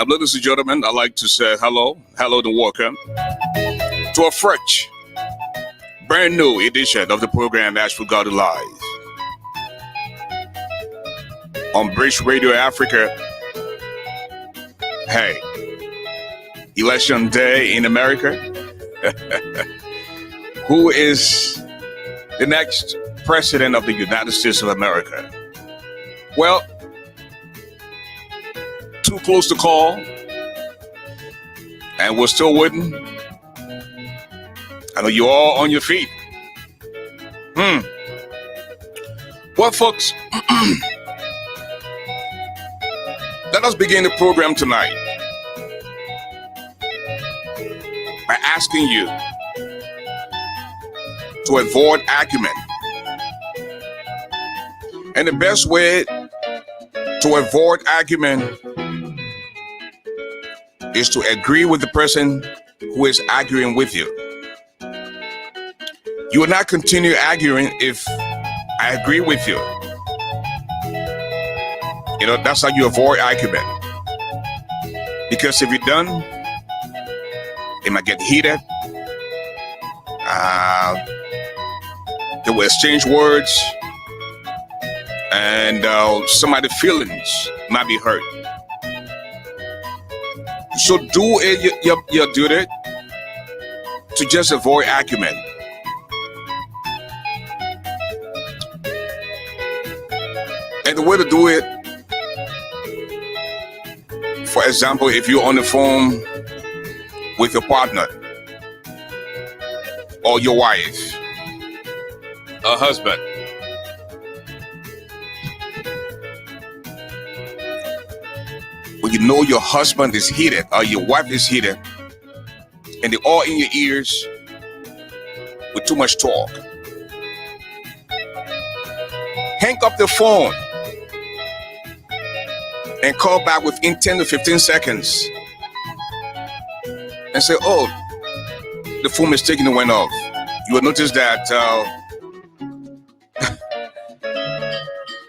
Ladies and gentlemen, I'd like to say hello and welcome to a fresh, brand new edition of the program ASHFORD Got Live on BRIDGERADIO Africa. Hey, election day in America. Who is the next president of the United States of America? Well, too close to call, and we're still waiting. I know you're all on your feet. Well, folks, let us begin the program tonight by asking you to avoid argument. And the best way to avoid argument is to agree with the person who is arguing with you. You will not continue arguing if I agree with you. You know, that's how you avoid argument. Because if you don't, it might get heated. They will exchange words, and somebody's feelings might be hurt. So do your duty to just avoid argument. And the way to do it, for example, if you're on the phone with your partner or your wife, a husband, when you know your husband is heated or your wife is heated and they're all in your ears with too much talk, hang up the phone and call back within 10 to 15 seconds and say, oh, the phone mistakenly went off. You will notice that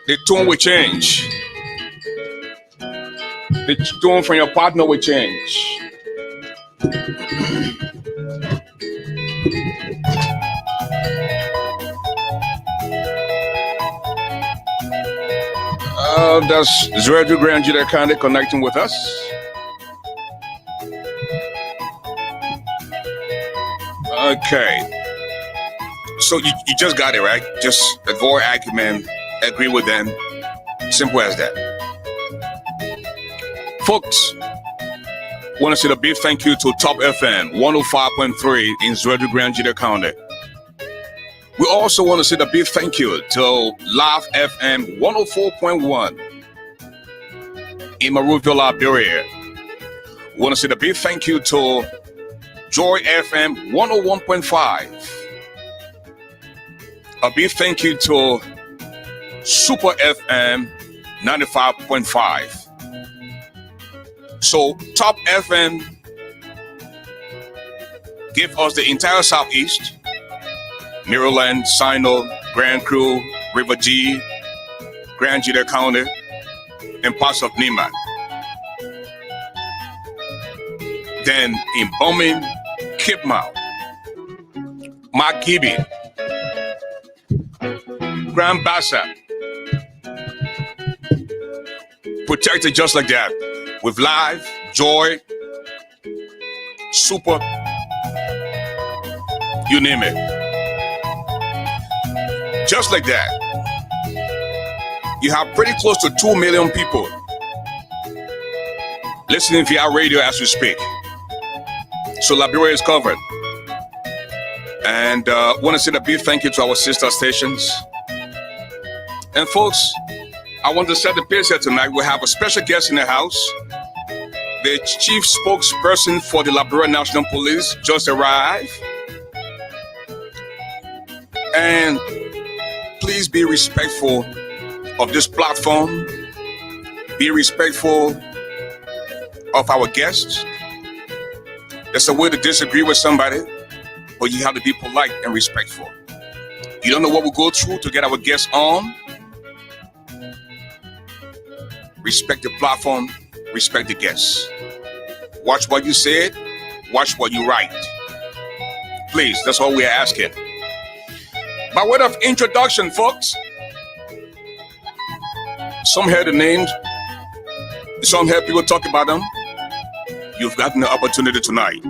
the tone will change. The tone from your partner will change. That's Zredu Grandjida Kande connecting with us. Okay. So you just got it, right? Just avoid argument, agree with them. Simple as that. Folks, want to say a big thank you to Top FM 105.3 in Zredu Grandjida Kande. We also want to say a big thank you to Live FM 104.1 in Monrovia, Liberia. We want to say a big thank you to Joy FM 101.5. A big thank you to Super FM 95.5. So Top FM give us the entire Southeast, Maryland, Sino, Grand Crew, River G, Grandjida County, and parts of Nima. Then in Bowman, Kipmouth, Margibi, Grand Bassa, protected just like that with Live, Joy, Super, you name it. Just like that, you have pretty close to 2 million people listening via radio as we speak. So Liberia is covered. And want to say a big thank you to our sister stations. And folks, I want to set the pace here tonight. We have a special guest in the house. The chief spokesperson for the Liberia National Police just arrived. And please be respectful of this platform. Be respectful of our guests. There's a way to disagree with somebody, but you have to be polite and respectful. You don't know what we go through to get our guests on. Respect the platform, respect the guests. Watch what you said, watch what you write. Please, that's all we're asking. By way of introduction, folks, some heard the names, some heard people talk about them. You've gotten the opportunity tonight.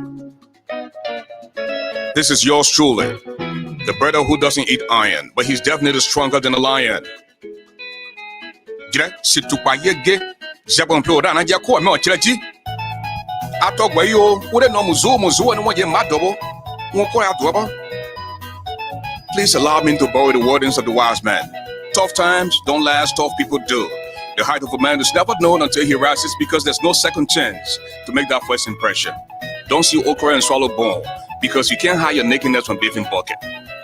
This is yours truly, the brother who doesn't eat iron, but he's definitely stronger than a lion. Please allow me to borrow the wordings of the wise man. Tough times don't last, tough people do. The height of a man is never known until he rises, because there's no second chance to make that first impression. Don't see okra and swallow bone, because you can't hide your nakedness from beefing bucket.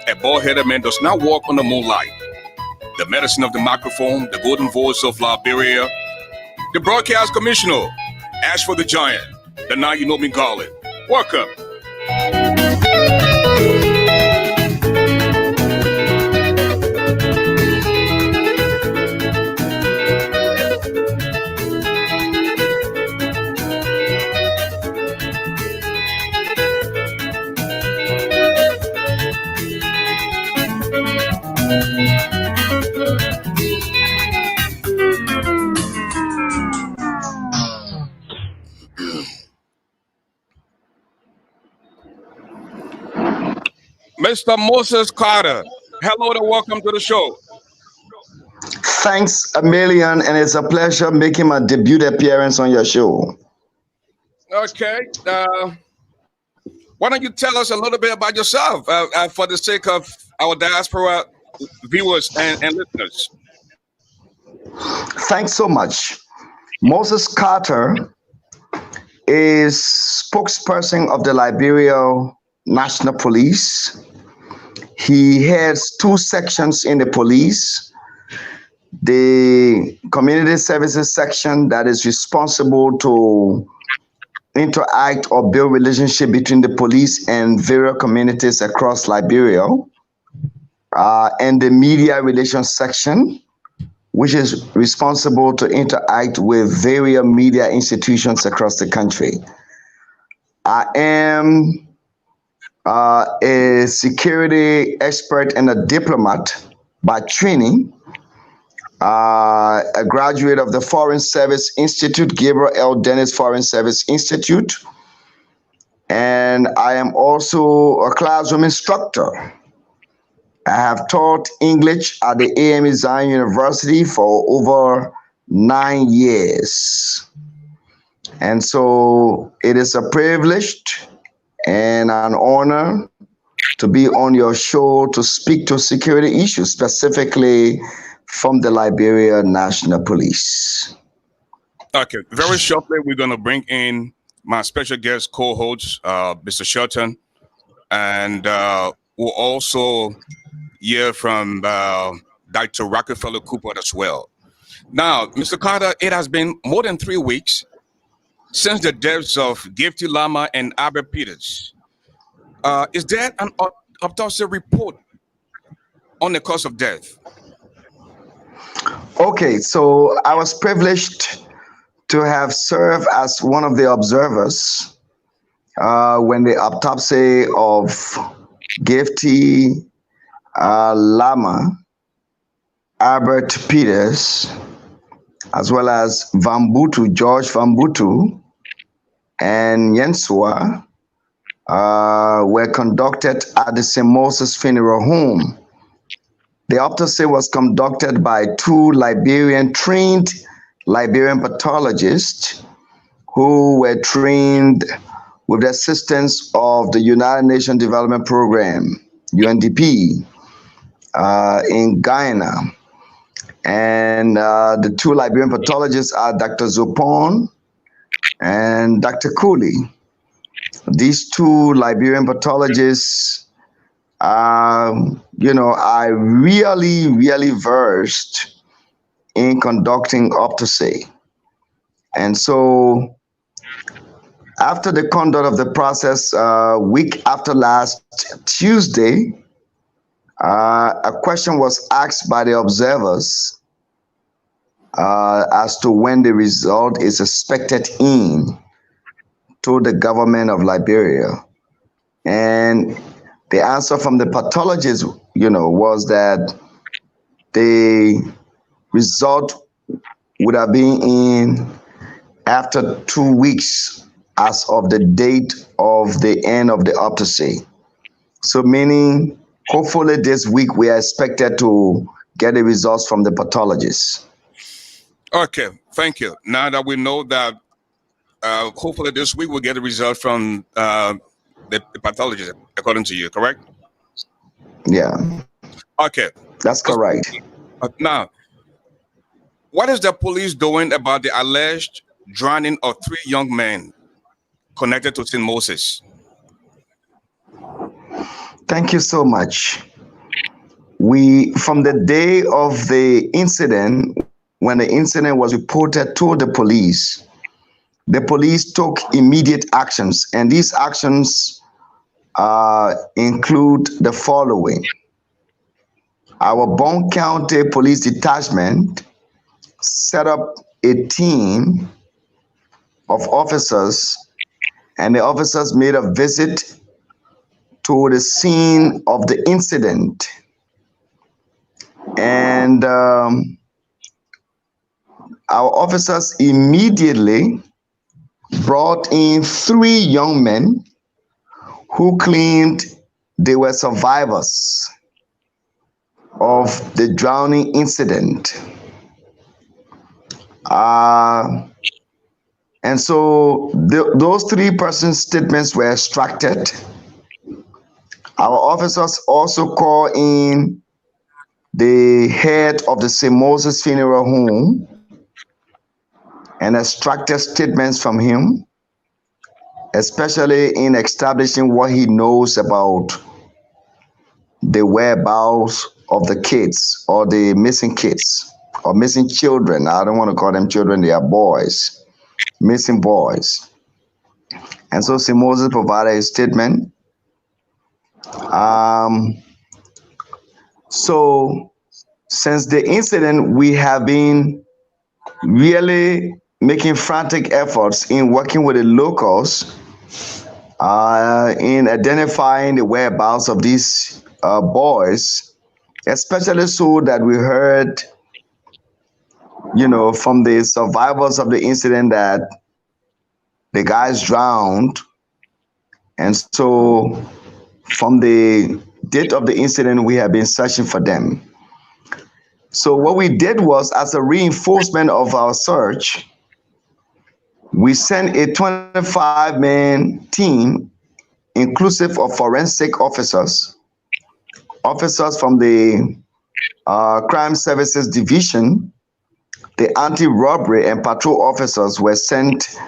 A bald-headed man does not walk on the moonlight. The medicine of the microphone, the golden voice of Liberia, the broadcast commissioner, ASHFORD the giant, the now you know me GARLEY. Welcome. Mr. Moses Carter, hello and welcome to the show. Thanks a million, and it's a pleasure making my debut appearance on your show. Okay. Why don't you tell us a little bit about yourself for the sake of our diaspora viewers and listeners? Thanks so much. Moses Carter is spokesperson of the Liberia National Police. He heads 2 sections in the police. The community services section that is responsible to interact or build relationship between the police and various communities across Liberia, and the media relations section, which is responsible to interact with various media institutions across the country. I am a security expert and a diplomat by training, a graduate of the Foreign Service Institute, Gabriel L. Dennis Foreign Service Institute, and I am also a classroom instructor. I have taught English at the AME Zion University for over 9 years. And so it is a privilege and an honor to be on your show to speak to security issues, specifically from the Liberia National Police. Okay, very shortly, we're going to bring in my special guest co-host, Mr. Shelton, and we'll also hear from Dr. Rockefeller Cooper as well. Now, Mr. Carter, it has been more than 3 weeks since the deaths of Gifty Lama and Albert Peters. Is there an autopsy report on the cause of death? Okay, so I was privileged to have served as one of the observers when the autopsy of Gifty Lama, Albert Peters, as well as George Vambutu, and Yensua were conducted at the St. Moses Funeral Home The autopsy was conducted by two trained Liberian pathologists who were trained with the assistance of the United Nations Development Program, UNDP, in Guyana. And the two Liberian pathologists are Dr. Zopon and Dr. Cooley. These two Liberian pathologists are really versed in conducting autopsy. And so after the conduct of the process, week after last Tuesday, a question was asked by the observers as to when the result is expected in to the government of Liberia. And the answer from the pathologist, was that the result would have been in after 2 weeks as of the date of the end of the autopsy. So meaning, hopefully this week we are expected to get the results from the pathologists. Okay, thank you. Now that we know that, hopefully this week we'll get a result from the pathologist, according to you, correct? Yeah. Okay. That's correct. Now, what is the police doing about the alleged drowning of 3 young men connected to St. Moses? Thank you so much. From the day of the incident, when the incident was reported to the police took immediate actions, and these actions include the following. Our Bone County Police Detachment set up a team of officers, and the officers made a visit to the scene of the incident. And our officers immediately brought in 3 young men who claimed they were survivors of the drowning incident. And so those 3 persons' statements were extracted. Our officers also called in the head of the St. Moses Funeral Home and extracted statements from him, especially in establishing what he knows about the whereabouts of the kids, or the missing kids, or missing children. I don't want to call them children, they are boys, missing boys. And so St. Moses provided a statement. So since the incident, we have been really making frantic efforts in working with the locals in identifying the whereabouts of these boys, especially so that we heard, from the survivors of the incident that the guys drowned. And so from the date of the incident, we have been searching for them. So what we did was, as a reinforcement of our search, we sent a 25-man team, inclusive of forensic officers from the Crime Services Division. The anti-robbery and patrol officers were sent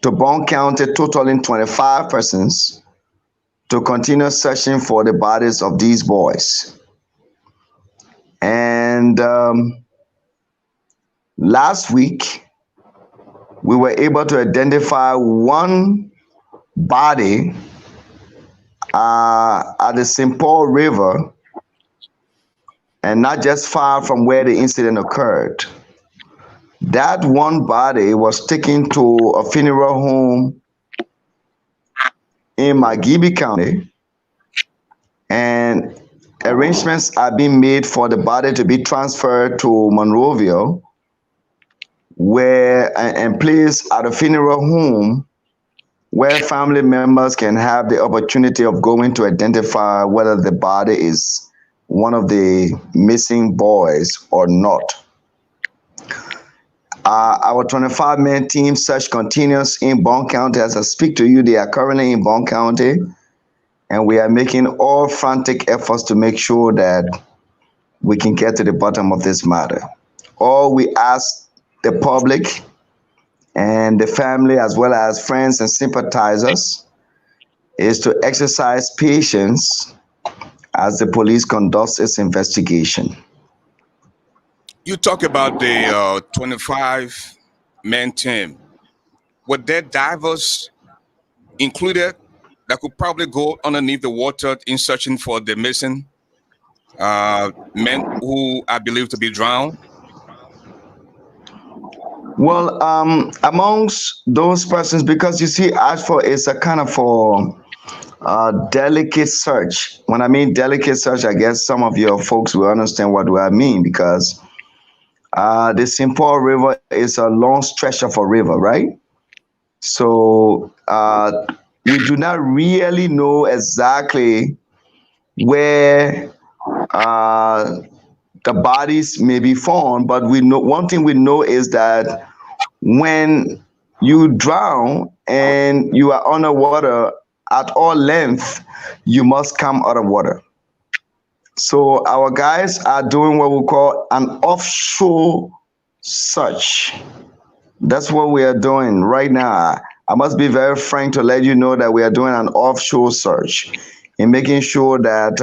to Bone County, totaling 25 persons, to continue searching for the bodies of these boys. And last week, we were able to identify one body at the St. Paul River, and not just far from where the incident occurred. That one body was taken to a funeral home in Magibi County, and arrangements are being made for the body to be transferred to Monrovia, and placed at a funeral home where family members can have the opportunity of going to identify whether the body is one of the missing boys or not. Our 25-man team search continues in Bond County. As I speak to you, they are currently in Bond County, and we are making all frantic efforts to make sure that we can get to the bottom of this matter. All we ask the public and the family, as well as friends and sympathizers, is to exercise patience as the police conducts its investigation. You talk about the 25-man team. Were there divers included that could probably go underneath the water in searching for the missing men who are believed to be drowned? Well, amongst those persons, because you see, ASHFORD is a kind of delicate search. When I mean delicate search, I guess some of your folks will understand what I mean, because the St. Paul River is a long stretch of a river, right? So we do not really know exactly where the bodies may be found, but we know one thing we know is that when you drown and you are underwater at all length, you must come out of water. So our guys are doing what we call an offshore search. That's what we are doing right now. I must be very frank to let you know that we are doing an offshore search in making sure that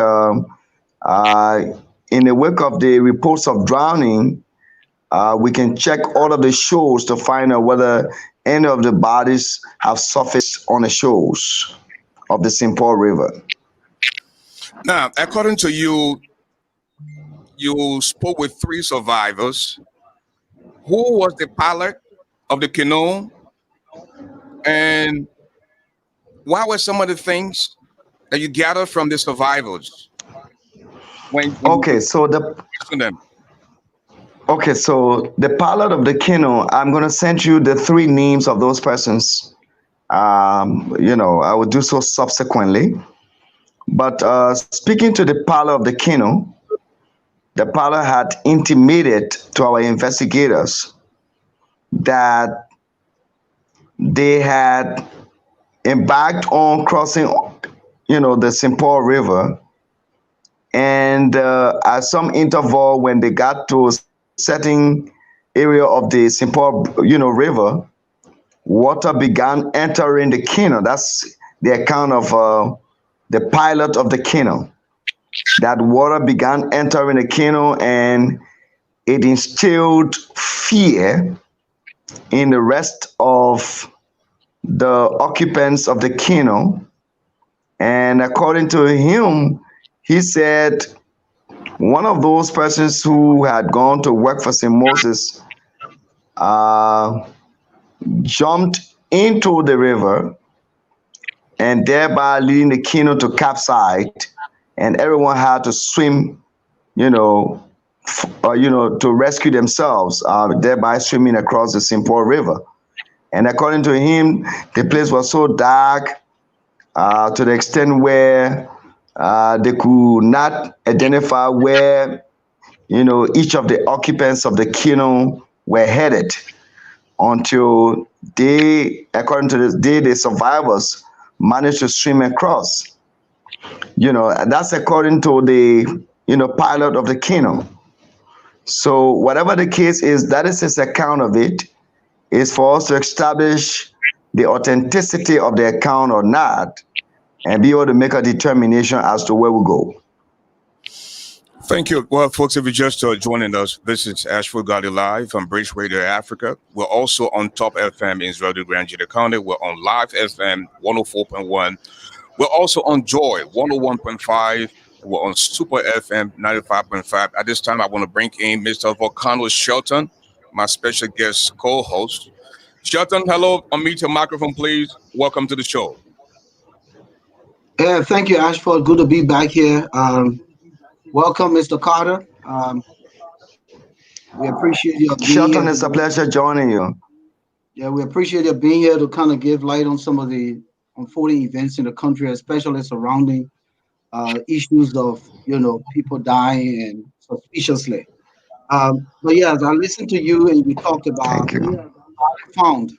in the wake of the reports of drowning, we can check all of the shores to find out whether any of the bodies have surfaced on the shores of the St. Paul River. Now, according to you, you spoke with 3 survivors. Who was the pilot of the canoe? And what were some of the things that you gathered from the survivors? Okay, so the pilot of the canoe, I'm going to send you the 3 names of those persons. I will do so subsequently. But speaking to the pilot of the canoe, the pilot had intimated to our investigators that they had embarked on crossing, the St. Paul River, and at some interval when they got to a certain area of the St. Paul, river, water began entering the canoe. That's the account of the pilot of the canoe. That water began entering the canoe, and it instilled fear in the rest of the occupants of the canoe. And according to him, he said one of those persons who had gone to work for St. Moses jumped into the river, and thereby leading the canoe to capsize, and everyone had to swim, to rescue themselves, thereby swimming across the St. Paul River. And according to him, the place was so dark to the extent where they could not identify where, each of the occupants of the canoe were headed until according to this day, the survivors managed to swim across. That's according to the, pilot of the canoe. So whatever the case is, that is his account of it. Is for us to establish the authenticity of the account or not, and be able to make a determination as to where we go. Thank you. Well, folks, if you're just joining us, this is ASHFORD GARLEY Live on BRIDGERADIO Africa. We're also on Top FM in Israel, Grand County. We're on Live FM 104.1. We're also on Joy 101.5. We're on Super FM 95.5. At this time, I want to bring in Mr. Volcano Shelton, my special guest co-host. Shelton, hello. Unmute your microphone, please. Welcome to the show. Yeah, thank you, ASHFORD. Good to be back here. Welcome, Mr. Carter. We appreciate you being Shelton, here. it's a pleasure joining you. Yeah, we appreciate you being here to kind of give light on some of the unfolding events in the country, especially surrounding issues of people dying and suspiciously. But yeah, as I listened to you and you talked about Thank you. found,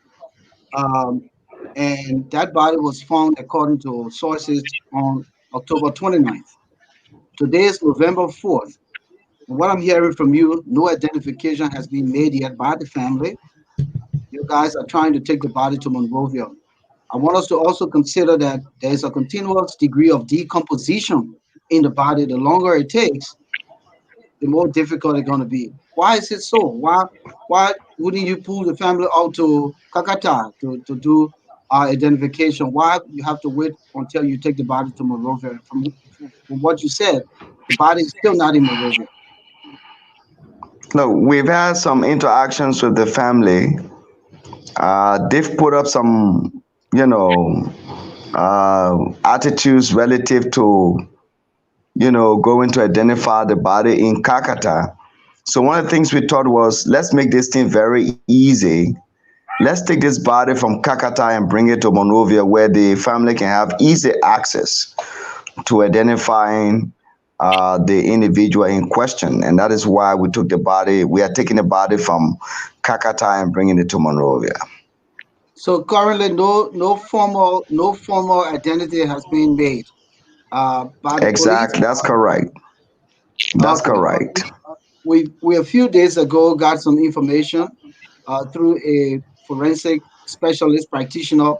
um, and that body was found according to sources on October 29th. Today is November 4th. And what I'm hearing from you, no identification has been made yet by the family. You guys are trying to take the body to Monrovia. I want us to also consider that there is a continuous degree of decomposition in the body. The longer it takes, the more difficult it's going to be. Why is it so? Why wouldn't you pull the family out to Kakata to do identification? Why you have to wait until you take the body to Monrovia? From what you said, the body is still not in Monrovia. No, we've had some interactions with the family. They've put up some, you know, attitudes relative to, going to identify the body in Kakata. So one of the things we thought was, let's make this thing very easy. Let's take this body from Kakata and bring it to Monrovia, where the family can have easy access to identifying the individual in question. And that is why we took the body. We are taking the body from Kakata and bringing it to Monrovia. So currently, no formal identity has been made by the police. Exactly. That's correct. That's Okay. correct. We a few days ago got some information through a forensic specialist practitioner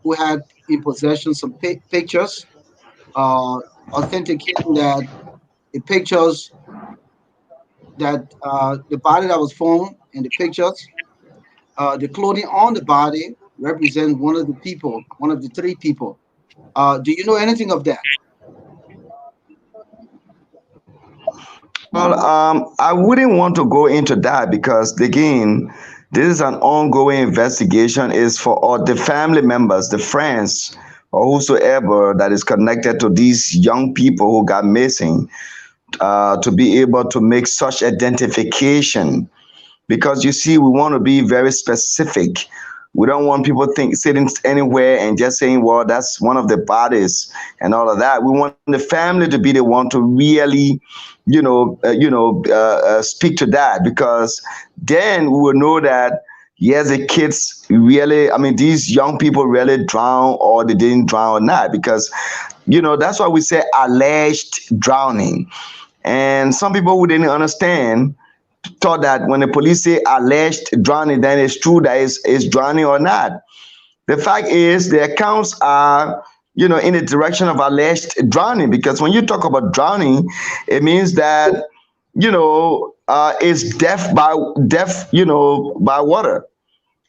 who had in possession some pictures uh, authenticating that the pictures that the body that was found in the pictures, the clothing on the body represent one of the people, one of the three people. Do you know anything of that? Well, I wouldn't want to go into that because, again, this is an ongoing investigation. Is for all the family members, the friends, or whosoever that is connected to these young people who got missing, to be able to make such identification. Because you see, we want to be very specific. We don't want people think sitting anywhere and just saying, well, that's one of the bodies and all of that. We want the family to be the one to really, speak to that, because then we will know that yes, the kids really, I mean, these young people really drown or they didn't drown or not, because that's why we say alleged drowning. And some people who didn't understand thought that when the police say alleged drowning, then it's true that it's drowning or not. The fact is, the accounts are, in the direction of alleged drowning, because when you talk about drowning, it means that, it's death by water.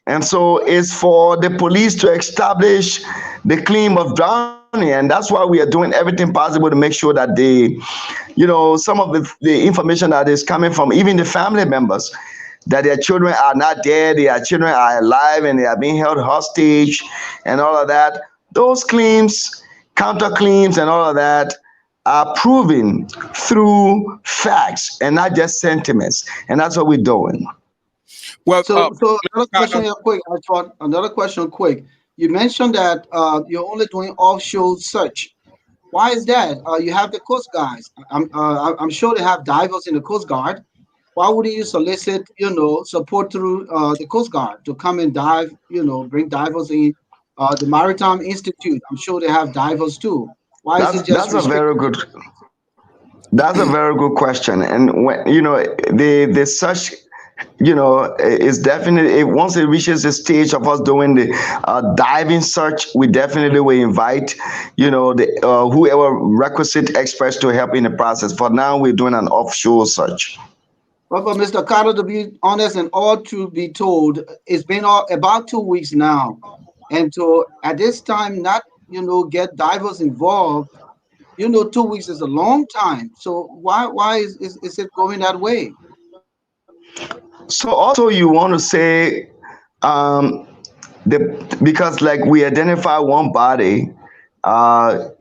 And so it's for the police to establish the claim of drowning. And that's why we are doing everything possible to make sure that some of the information that is coming from even the family members, that their children are not dead, their children are alive, and they are being held hostage and all of that. Those claims, counterclaims, and all of that are proven through facts and not just sentiments. And that's what we're doing. Well, So another question real quick, I thought another question quick. You mentioned that you're only doing offshore search. Why is that? You have the Coast Guards. I'm sure they have divers in the Coast Guard. Why wouldn't you solicit, support through the Coast Guard to come and dive, bring divers in? The Maritime Institute, I'm sure they have divers too. Why is That's it just that's a restricted? very good That's a very good question. And when the search, is definitely, once it reaches the stage of us doing the diving search, we definitely will invite, the whoever requisite experts to help in the process. For now, we're doing an offshore search. But Mr. Carter, to be honest and all to be told, it's been about 2 weeks now. And to at this time not, get divers involved, 2 weeks is a long time. So why is it going that way? So also you want to say, um, because like we identify one body, the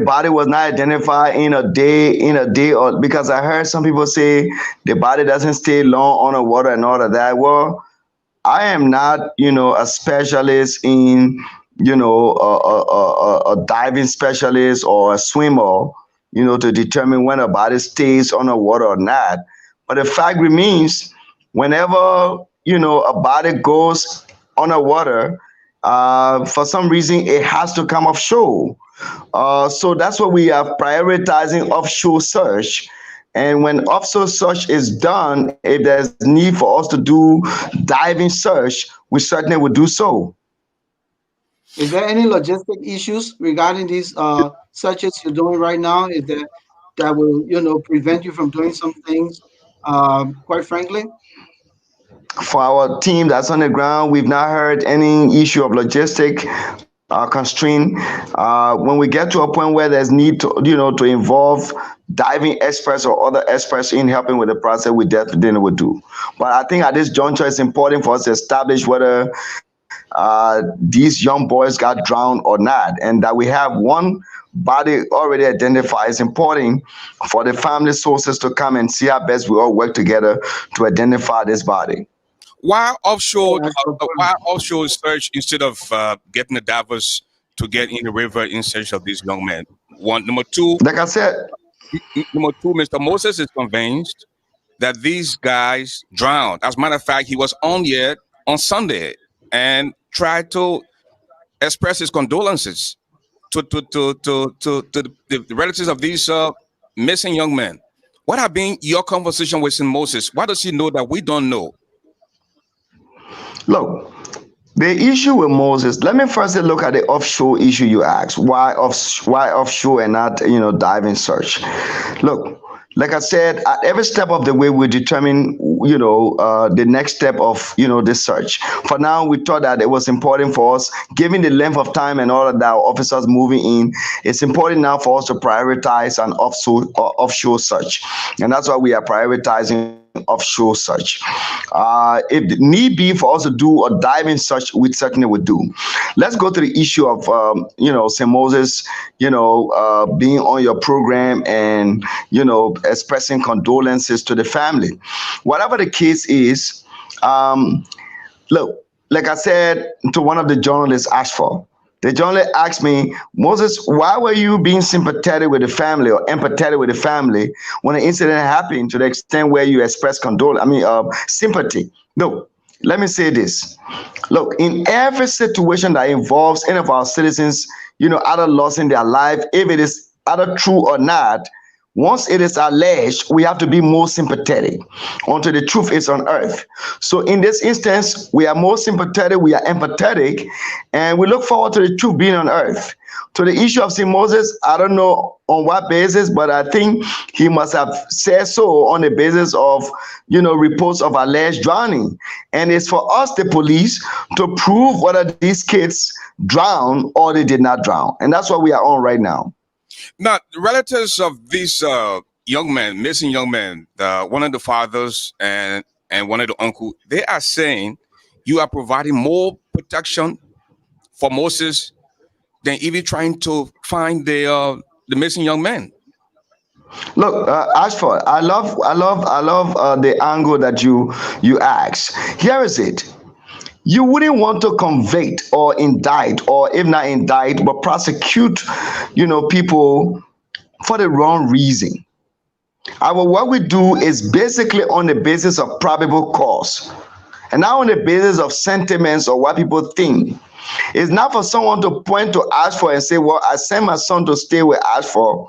body was not identified in a day, or because I heard some people say the body doesn't stay long on the water and all of that. Well, I am not, a specialist in, a diving specialist or a swimmer, to determine when a body stays underwater or not. But the fact remains, whenever, a body goes underwater, for some reason, it has to come offshore. So that's what we are prioritizing offshore search. And when offshore search is done, if there's need for us to do diving search, we certainly would do so. Is there any logistic issues regarding these searches you're doing right now? Is there that will prevent you from doing some things? Quite frankly, For our team that's on the ground, we've not heard any issue of logistic constraint. When we get to a point where there's need to involve diving experts or other experts in helping with the process, we definitely would do. But I think at this juncture, it's important for us to establish whether these young boys got drowned or not, and that we have one body already identified. It's important for the family sources to come and see how best we all work together to identify this body. Why offshore? that's Why offshore search instead of getting the divers to get in the river in search of these young men? One, number two, Like I said, Mr. Moses is convinced that these guys drowned. As a matter of fact, he was on yet on Sunday and tried to express his condolences to the relatives of these missing young men. What have been your conversation with St. Moses? Why does he know that we don't know? look, the issue with Moses, let me first look at the offshore issue you asked. Why offshore and not, diving search? Look, like I said, at every step of the way, we determine, the next step of, this search. For now, we thought that it was important for us, given the length of time and all of that, officers moving in, it's important now for us to prioritize an offshore search. And that's why we are prioritizing offshore search. If need be for us to do a diving search, we certainly would do. Let's go to the issue of, St. Moses, being on your program and, expressing condolences to the family. Whatever the case is, look, like I said to one of the journalists, ASHFORD, the journalist asked me, Moses, why were you being sympathetic with the family or empathetic with the family when the incident happened to the extent where you expressed sympathy? No, let me say this. Look, in every situation that involves any of our citizens, either losing their life, if it is either true or not, once it is alleged, we have to be more sympathetic until the truth is unearthed. So in this instance, we are more sympathetic, we are empathetic, and we look forward to the truth being unearthed. To the issue of St. Moses, I don't know on what basis, but I think he must have said so on the basis of, reports of alleged drowning. And it's for us, the police, to prove whether these kids drowned or they did not drown. And that's what we are on right now. Now, the relatives of these young men, missing young men, one of the fathers and one of the uncle, they are saying you are providing more protection for Moses than even trying to find the missing young men. Look, Ashford, I love the angle that you asked. Here is it. You wouldn't want to convict or indict, or if not indict, but prosecute, people for the wrong reason. What we do is basically on the basis of probable cause, and not on the basis of sentiments or what people think. It's not for someone to point to Ashford and say, well, I sent my son to stay with Ashford,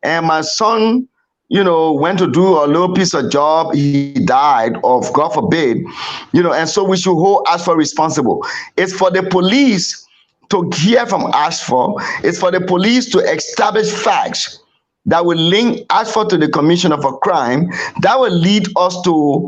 and my son, went to do a little piece of job, he died of, God forbid, and so we should hold Ashford responsible. It's for the police to hear from Ashford. It's for the police to establish facts that will link Ashford to the commission of a crime that will lead us to,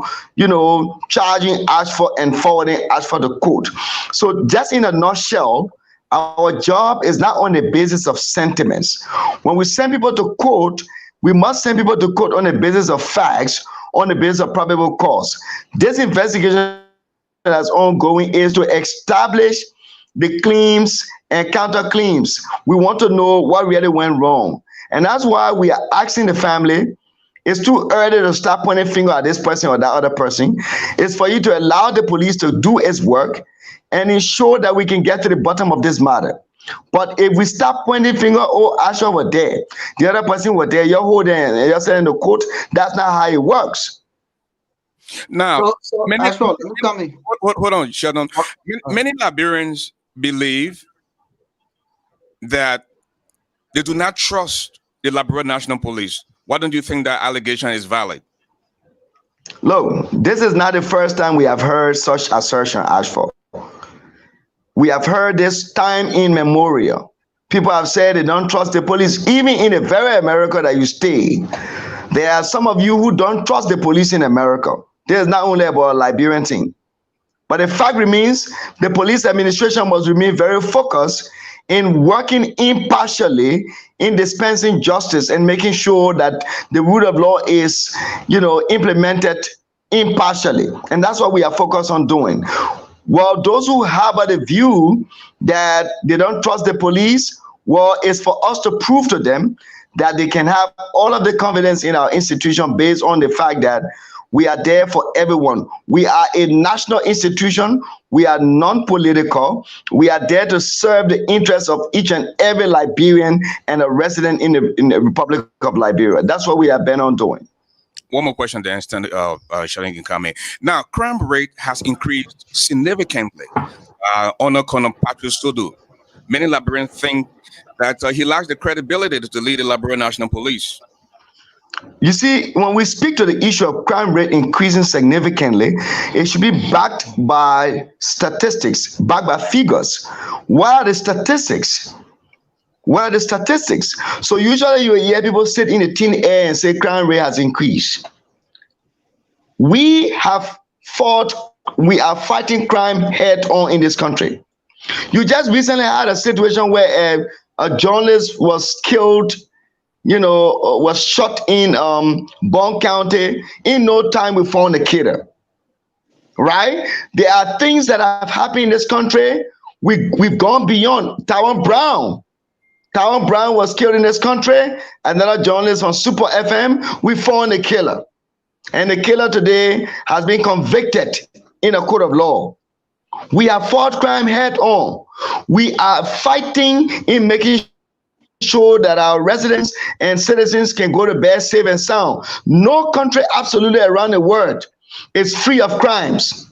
charging Ashford and forwarding Ashford to court. So just in a nutshell, our job is not on the basis of sentiments. When we send people to court, we must send people to court on the basis of facts, on the basis of probable cause. This investigation that's ongoing is to establish the claims and counterclaims. We want to know what really went wrong. And that's why we are asking the family, it's too early to start pointing finger at this person or that other person. It's for you to allow the police to do its work. and ensure that we can get to the bottom of this matter. But if we start pointing finger, oh, Ashford was there, the other person was there, you're holding and you're saying the court, that's not how it works. Now, Ashford, let me come in. Hold on, Sheldon. Many Liberians believe that they do not trust the Liberia National Police. Why don't you think that allegation is valid? Look, this is not the first time we have heard such assertion, Ashford. We have heard this time in memorial. People have said they don't trust the police, even in the very America that you stay. There are some of you who don't trust the police in America. This is not only about a Liberian thing. But the fact remains, the police administration must remain very focused in working impartially in dispensing justice and making sure that the rule of law is, implemented impartially. And that's what we are focused on doing. Well, those who have the view that they don't trust the police, well, it's for us to prove to them that they can have all of the confidence in our institution based on the fact that we are there for everyone. We are a national institution. We are non-political. We are there to serve the interests of each and every Liberian and a resident in the Republic of Liberia. That's what we are bent on doing. One more question, then Sheldon can come in. Now, crime rate has increased significantly under Colonel Patrick Sudu. Many Liberians think that he lacks the credibility to lead the Liberia National Police. You see, when we speak to the issue of crime rate increasing significantly, it should be backed by statistics, backed by figures. What are the statistics? What are the statistics? So usually you hear people sit in the thin air and say crime rate has increased. We are fighting crime head on in this country. You just recently had a situation where a journalist was killed, was shot in Bond County. In no time, we found the killer. Right? There are things that have happened in this country. We've gone beyond. Tyrone Brown was killed in this country. Another journalist on Super FM, we found the killer. And the killer today has been convicted in a court of law. We have fought crime head on. We are fighting in making sure that our residents and citizens can go to bed safe and sound. No country absolutely around the world is free of crimes.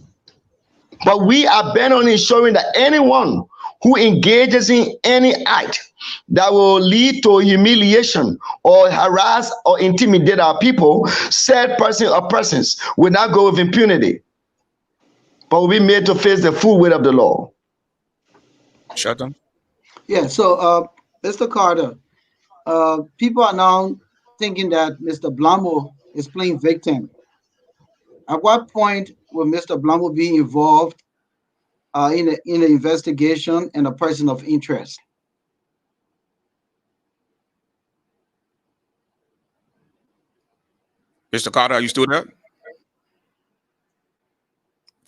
But we are bent on ensuring that anyone who engages in any act that will lead to humiliation or harass or intimidate our people, said person or persons will not go with impunity, but will be made to face the full weight of the law. Sheldon? Yeah, so Mr. Carter, people are now thinking that Mr. Blamo is playing victim. At what point will Mr. Blamo be involved in an investigation and a person of interest? Mr. Carter, are you still there?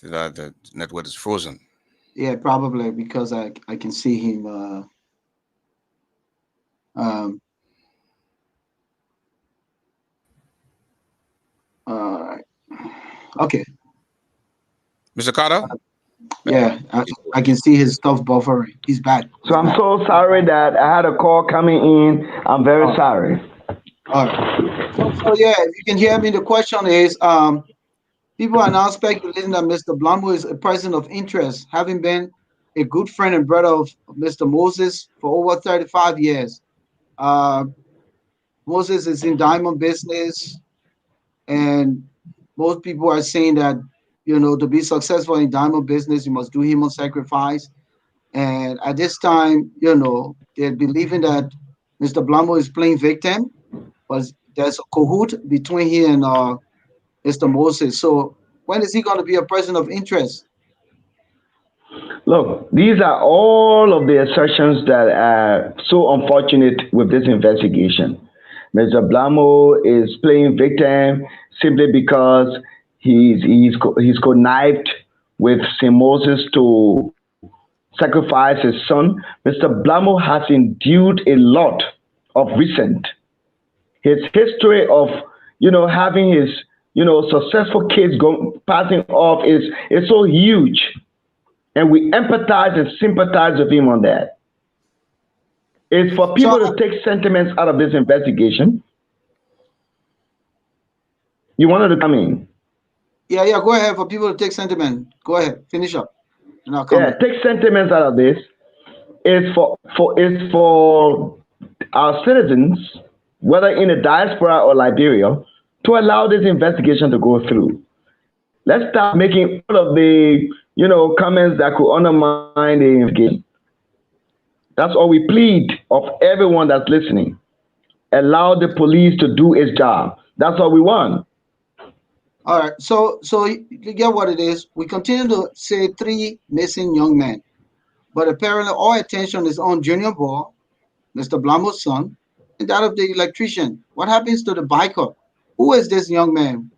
The network is frozen. Yeah, probably because I can see him. Okay. Mr. Carter? Yeah, I can see his stuff buffering. He's back. So I'm so sorry that I had a call coming in. I'm very sorry. All right. So yeah, if you can hear me, the question is, people are now speculating that Mr. Blamo is a person of interest, having been a good friend and brother of Mr. Moses for over 35 years. Moses is in diamond business, and most people are saying that, to be successful in diamond business, you must do human sacrifice. And at this time, they're believing that Mr. Blamo is playing victim, but there's a cahoot between he and Mr. Moses. So when is he going to be a person of interest? Look, these are all of the assertions that are so unfortunate with this investigation. Mr. Blamo is playing victim simply because he's connived with St. Moses to sacrifice his son. Mr. Blamo has endured a lot of recent. His history of, having his, successful kids passing off is so huge. and we empathize and sympathize with him on that. It's for So people to take sentiments out of this investigation. You wanted to come in. yeah, go ahead. For people to take sentiment, go ahead, finish up, and I'll come Yeah, in. take sentiments out of this. It's for our citizens, whether in the diaspora or Liberia, to allow this investigation to go through. Let's stop making all of the comments that could undermine the investigation. That's all we plead of everyone that's listening. Allow the police to do its job. That's all we want. All right. So you get what it is. We continue to say 3 missing young men, but apparently all attention is on Junior Ball, Mr. Blamo's son, and that of the electrician. What happens to the biker? Who is this young man?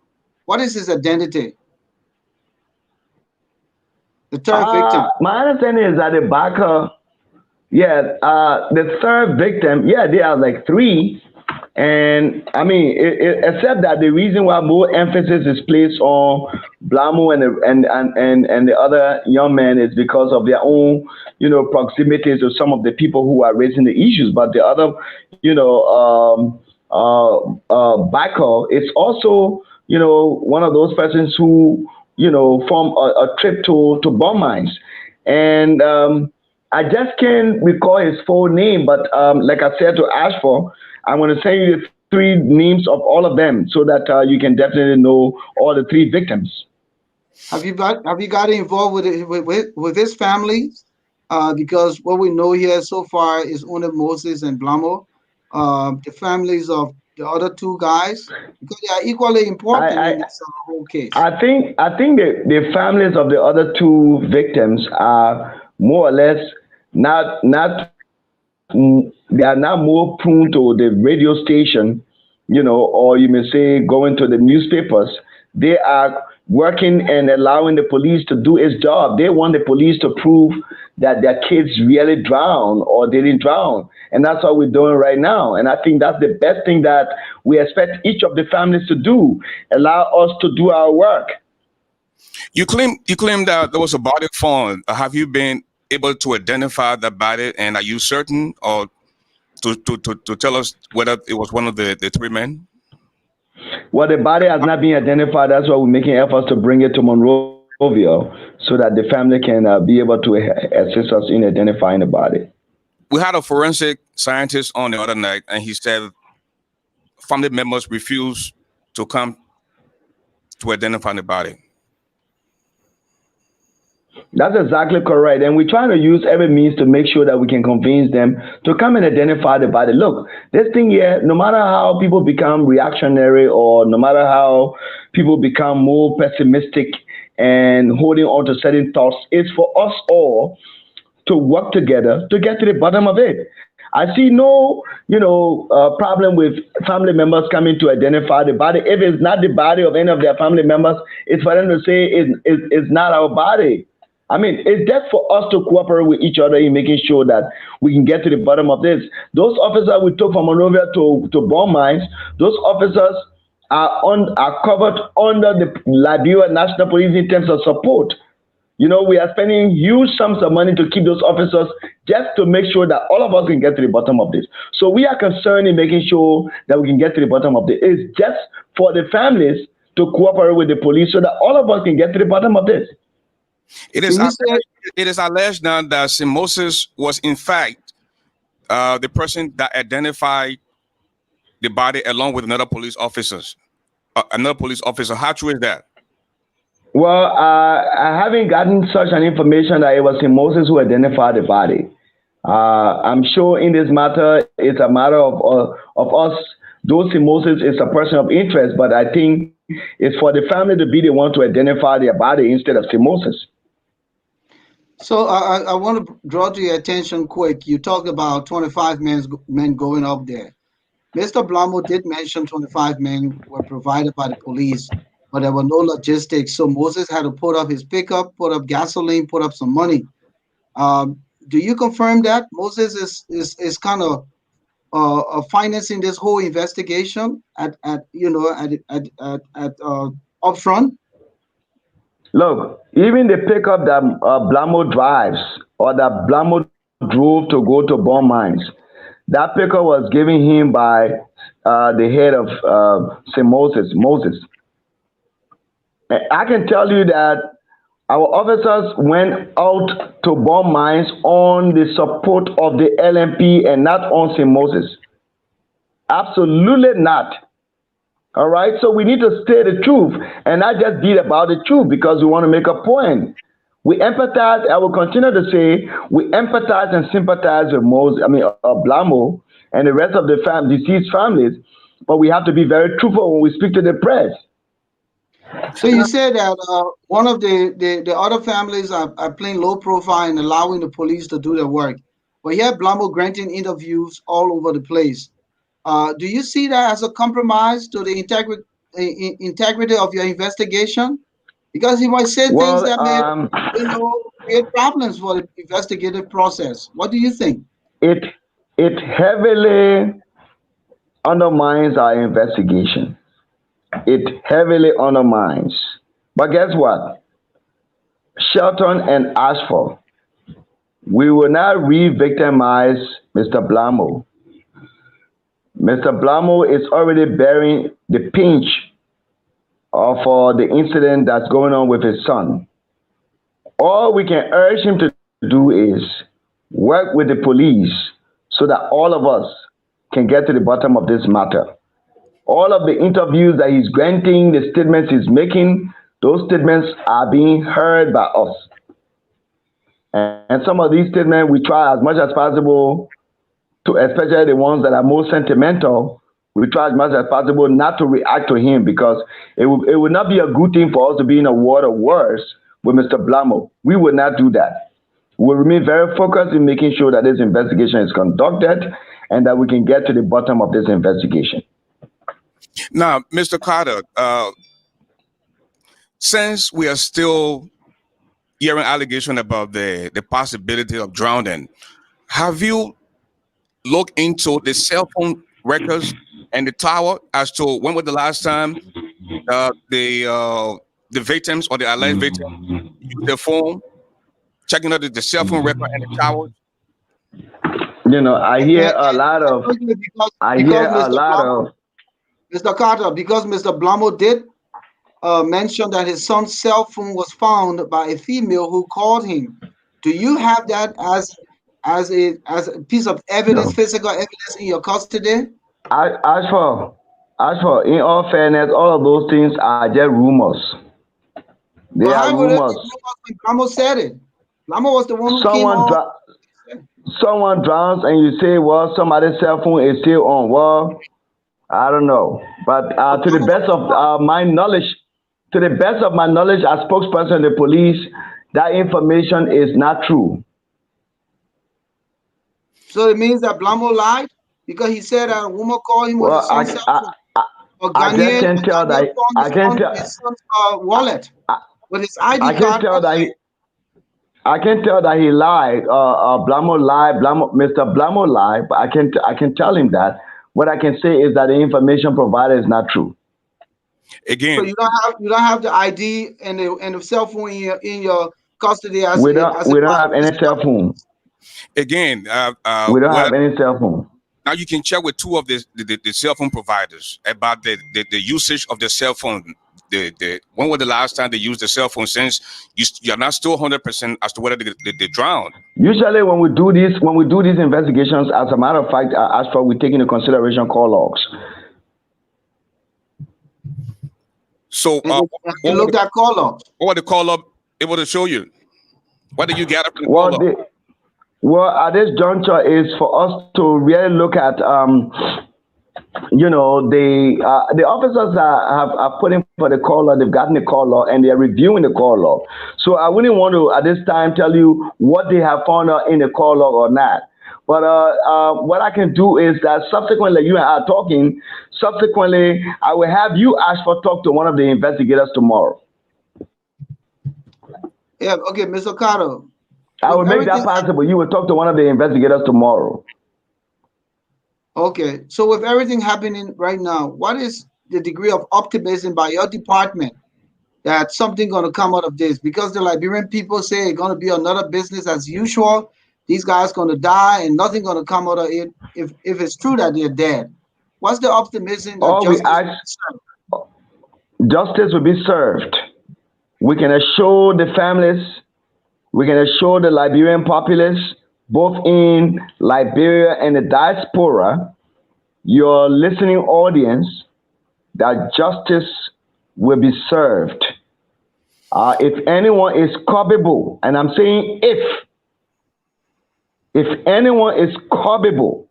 What is his identity? The third victim. My understanding is that the backer, yeah, the third victim, yeah, there are like 3. And I mean, except that the reason why more emphasis is placed on Blamo and the other young men is because of their own, proximity to some of the people who are raising the issues. But the other, Baco is also, one of those persons who, form a trip to bomb mines. And I just can't recall his full name, but like I said to Ashford, I'm going to send you the 3 names of all of them so that you can definitely know all the 3 victims. Have you got involved with his family? Because what we know here so far is only Moses and Blamo. The families of the other 2 guys, because they are equally important in this whole case. I think the families of the other 2 victims are more or less not they are now more prone to the radio station, or you may say going to the newspapers. They are working and allowing the police to do its job. They want the police to prove that their kids really drowned or they didn't drown. And that's what we're doing right now. And I think that's the best thing that we expect each of the families to do. Allow us to do our work. You claim that there was a body found. Have you been able to identify the body, and are you certain or to tell us whether it was one of the 3 men? Well, the body has not been identified. That's why we're making efforts to bring it to Monrovia so that the family can be able to assist us in identifying the body. We had a forensic scientist on the other night, and he said family members refused to come to identify the body. That's exactly correct. And we're trying to use every means to make sure that we can convince them to come and identify the body. Look, this thing here, no matter how people become reactionary or no matter how people become more pessimistic and holding on to certain thoughts, it's for us all to work together to get to the bottom of it. I see no, problem with family members coming to identify the body. If it's not the body of any of their family members, it's for them to say it's not our body. I mean, it's just for us to cooperate with each other in making sure that we can get to the bottom of this. Those officers we took from Monrovia to bomb mines, those officers are covered under the Liberia National Police in terms of support. We are spending huge sums of money to keep those officers just to make sure that all of us can get to the bottom of this. So we are concerned in making sure that we can get to the bottom of this. It's just for the families to cooperate with the police so that all of us can get to the bottom of this. It is alleged now that St. Moses was in fact the person that identified the body along with another police officer. How true is that? Well, I haven't gotten such an information that it was St. Moses who identified the body. I'm sure in this matter, it's a matter of us. Though St. Moses is a person of interest, but I think it's for the family to be the one to identify their body instead of St. Moses. So I want to draw to your attention quick. You talked about 25 men going up there. Mr. Blamo did mention 25 men were provided by the police, but there were no logistics. So Moses had to put up his pickup, put up gasoline, put up some money. Do you confirm that Moses is kind of financing this whole investigation at upfront? Look, even the pickup that Blamo drives or that Blamo drove to go to bomb mines, that pickup was given him by the head of St. Moses. And I can tell you that our officers went out to bomb mines on the support of the LMP and not on St. Moses. Absolutely not. All right, so we need to say the truth and not just beat about the truth because we want to make a point. We empathize, I will continue to say, we empathize and sympathize with Blamo and the rest of the deceased families, but we have to be very truthful when we speak to the press. So you said that one of the other families are playing low profile and allowing the police to do their work. But you have Blamo granting interviews all over the place. Do you see that as a compromise to the integrity of your investigation? Because he might say things that may, create problems for the investigative process. What do you think? It heavily undermines our investigation. It heavily undermines. But guess what? Shelton and ASHFORD, we will not re-victimize Mr. Blamo. Mr. Blamo is already bearing the pinch for the incident that's going on with his son. All we can urge him to do is work with the police so that all of us can get to the bottom of this matter. All of the interviews that he's granting, the statements he's making, those statements are being heard by us. And some of these statements we try as much as possible to, especially the ones that are most sentimental, we try as much as possible not to react to him because it would not be a good thing for us to be in a war of words with Mr. Blamo. We would not do that. We'll remain very focused in making sure that this investigation is conducted and that we can get to the bottom of this investigation. Now, Mr. Carter, since we are still hearing allegations about the possibility of drowning, have you looked into the cell phone records and the tower as to when was the last time the victims or the alleged victims used their phone, checking out the cell phone record and the tower? I hear a lot of. Mr. Carter, because Mr. Blamo did mention that his son's cell phone was found by a female who called him. Do you have that as a piece of evidence, physical evidence in your custody? ASHFORD, in all fairness, all of those things are just rumors. They are rumors. Blamo said it. Blamo was the one who came on. Someone drowns and you say, well, somebody's cell phone is still on. Well, I don't know. But to the best of my knowledge, as spokesperson of the police, that information is not true. So it means that Blamo lied because he said that a woman called him with his son's cell phone. I just can't tell that. I can't tell his son's wallet with his ID card. I can't tell that he lied. Blamo lied. Mr. Blamo lied. But I can tell him that. What I can say is that the information provided is not true. Again, so you don't have the ID and the cell phone in your custody. We don't have any cell phone. Again, we don't have any cell phone. Now you can check with two of the cell phone providers about the usage of the cell phone. When was the last time they used the cell phone? Since you're not still 100% as to whether they drowned. Usually, when we do these investigations, as a matter of fact, ASHFORD, we take into consideration call logs. So, you looked at call logs. What was the call log able to show you? What did you gather from the call log? Well, at this juncture is for us to really look at, the officers have put in for the call log, they've gotten the call log, and they're reviewing the call log. So I wouldn't want to, at this time, tell you what they have found out in the call log or not. But what I can do is that subsequently, you and I are talking, I will have you, ASHFORD, talk to one of the investigators tomorrow. Yeah, okay, Mr. Carter. I will make that possible. You will talk to one of the investigators tomorrow. Okay, so with everything happening right now, what is the degree of optimism by your department that something going to come out of this, because the Liberian people say it's going to be another business as usual. These guys going to die and nothing going to come out of it if it's true that they're dead. What's the optimism that All we ask, justice will be served. We can assure the families, we can assure the Liberian populace, both in Liberia and the diaspora, your listening audience, that justice will be served. If anyone is culpable, and I'm saying if anyone is culpable,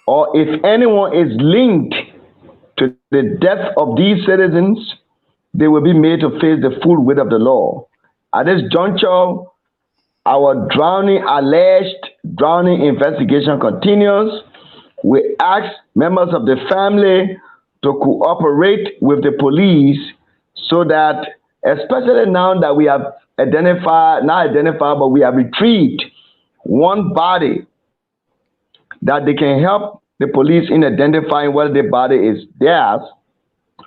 or if anyone is linked to the death of these citizens, they will be made to face the full weight of the law. At this juncture, our alleged drowning investigation continues. We ask members of the family to cooperate with the police so that, especially now that we have but we have retrieved one body, that they can help the police in identifying whether the body is theirs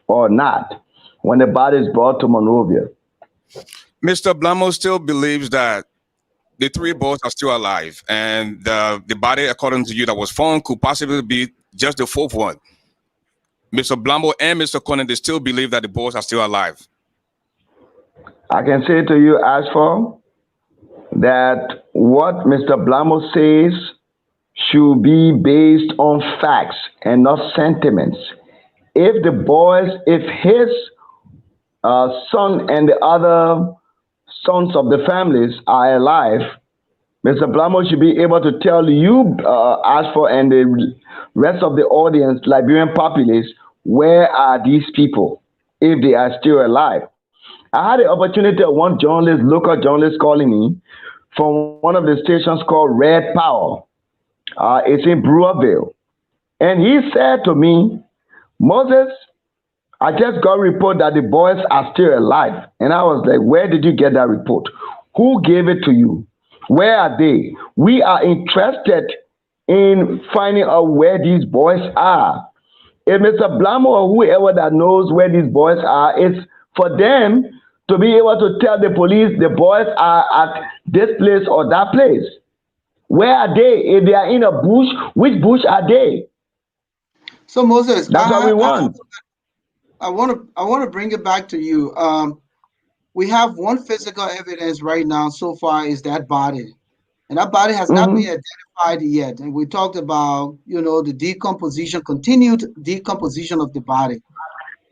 or not when the body is brought to Monrovia. Mr. Blamo still believes that the three boys are still alive, and the body, according to you, that was found could possibly be just the fourth one. Mr. Blamo and Mr. Conan, they still believe that the boys are still alive. I can say to you, ASHFORD, that what Mr. Blamo says should be based on facts and not sentiments. If his son and the other sons of the families are alive, Mr. Blamo should be able to tell you, ASHFORD, and the rest of the audience, Liberian populace, where are these people, if they are still alive. I had the opportunity of one journalist, local journalist, calling me from one of the stations called Red Power. It's in Brewerville. And he said to me, Moses, I just got a report that the boys are still alive. And I was like, where did you get that report? Who gave it to you? Where are they? We are interested in finding out where these boys are. If Mr. Blamo or whoever that knows where these boys are, it's for them to be able to tell the police the boys are at this place or that place. Where are they? If they are in a bush, which bush are they? So Moses, that's what we want. I want to bring it back to you. We have one physical evidence right now so far is that body, and that body has not been identified yet. And we talked about, the decomposition, continued decomposition of the body.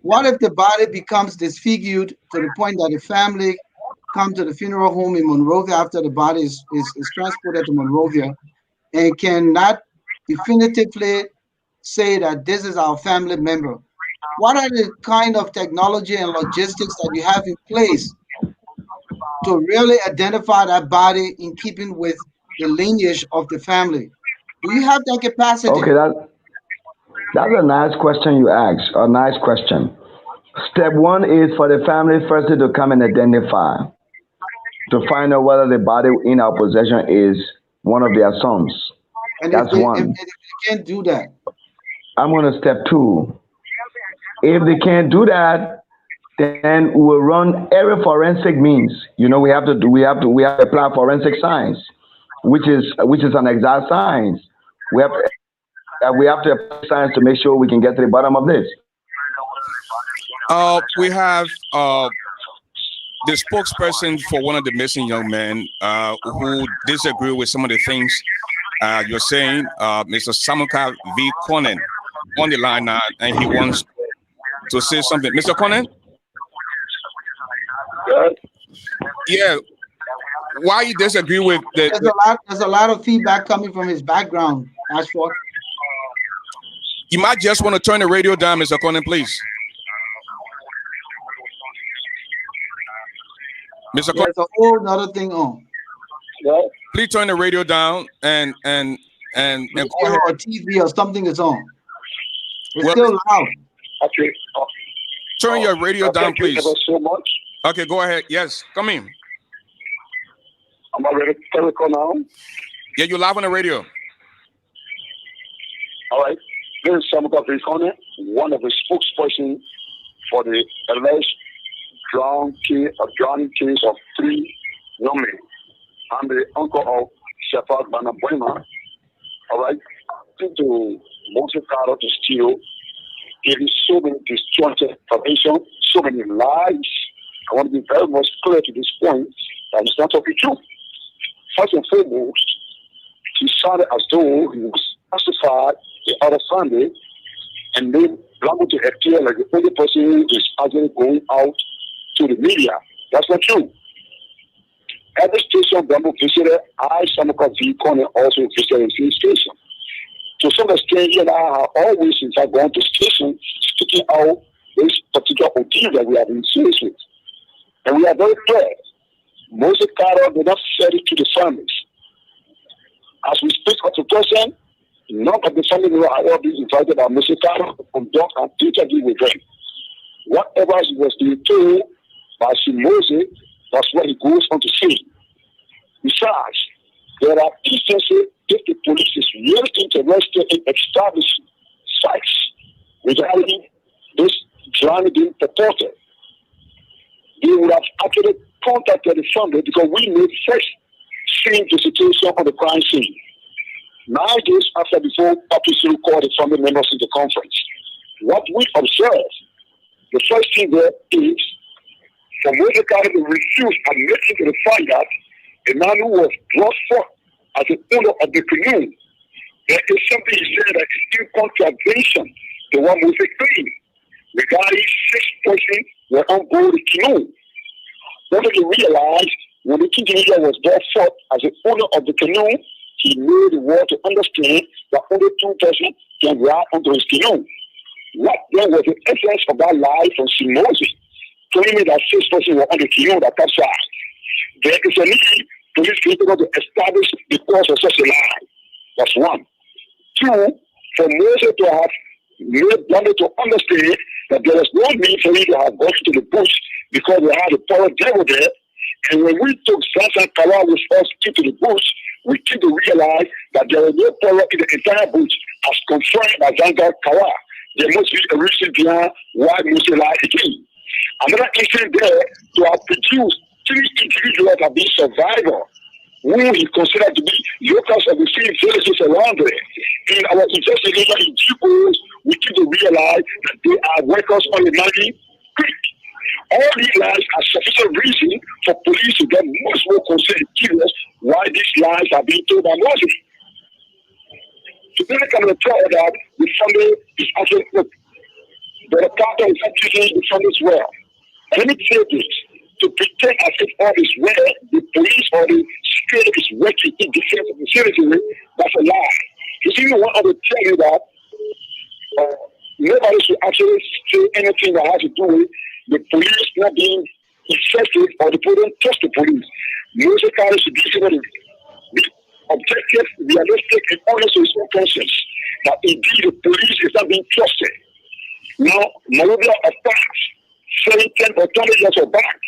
What if the body becomes disfigured to the point that the family come to the funeral home in Monrovia after the body is transported to Monrovia and cannot definitively say that this is our family member? What are the kind of technology and logistics that you have in place to really identify that body in keeping with the lineage of the family? Do you have that capacity? Okay, that's a nice question you asked, a nice question. Step one is for the family first to come and identify, to find out whether the body in our possession is one of their sons. And that's one. If they can't do that, I'm going to step two. If they can't do that, then we will run every forensic means. We have to apply forensic science, which is an exact science. We have to apply science to make sure we can get to the bottom of this. We have the spokesperson for one of the missing young men who disagree with some of the things you're saying, Mr. Samuka V. Conan, on the line now, and he wants to say something. Mr. Conan? Yeah. Why you disagree with the... There's a lot of feedback coming from his background, ASHFORD. You might just want to turn the radio down, Mr. Conan, please. Mr. Conan, there's a whole other thing on. Please turn the radio down and go ahead. Or TV or something is on. It's still loud. Okay. Turn your radio down, please. Thank you so much. Okay, go ahead. Yes, come in. Am I ready to tell it now? Yeah, you're live on the radio. All right. This is Samuka Vicone, one of the spokespersons for the alleged drowning case of 3 young men. I'm the uncle of Shepherd Banabuema. All right, due to Moses Carter to steal, giving so many disjointed information, so many lies. I want to be very much clear to this point that it's not talking truth. First and foremost, he sounded as though he was justified the other Sunday, and then wanted to appear like the only person who is actually going out to the media. That's not true. Every station Brambo visited, I, Samuka V. Corner, also visited the station. To some extent, he and I have always, since I've gone to station, speaking out this particular ordeal that we have been faced with. And we are very clear. Moses Carter did not sell it to the families. As we speak of the present, none of the family members are all being invited by Moses Carter to conduct an interview with them. Whatever he was being told by Moses, that's what he goes on to say. Besides, there are instances if the police is really interested in establishing facts regarding this drowning being purported, they would have actually contacted the family because we made first seeing the situation on the crime scene. 9 days after before Patricia called the family members in the conference, what we observed, the first thing there is for Moses Carter to refuse admitting to the fact that a man who was brought forth as the owner of the canoe, there is something he said that is in contradiction to what Moses claimed regarding 6 persons were on board the canoe. Only to realize when the individual was brought forth as the owner of the canoe, he made the world to understand that only 2 persons can ride onto his canoe. What then was the essence of that lie from Moses, claiming that 6 persons were on the canoe that capsized? There is a need police people to establish the cause of such a lie. That's 1. 2, for Moses to have made Blandy to understand that there was no need for him to have gone to the bush because we had a power devil there. And when we took Zanzan Kawa with us into the bush, we came to realize that there was no power in the entire bush as confirmed by Zanzan Kawa. There must be a reason behind why Moses lied again. Another incident there to have produced 3 individuals have been survivors who he considered to be locals of the 3 villages around there. In our investigation in Jibos, we came to realize that they are workers on the Nagi Creek. All these lies are sufficient reason for police to get much more concerned and curious why these lies are being told by Moses. To make a report that the family is actually good, but the partner is actually the family as well. And let me say this, to pretend as if all is well, the police or the state is working in defense of the citizenry, that's a lie. You see, one of the tell you that nobody should actually say anything that has to do with the police not being effective or the people don't trust the police. Music artists should be able to be objective, realistic, and honest with his own conscience that indeed the police is not being trusted. Now, Maruba of facts, saying 10 or 20 years or back,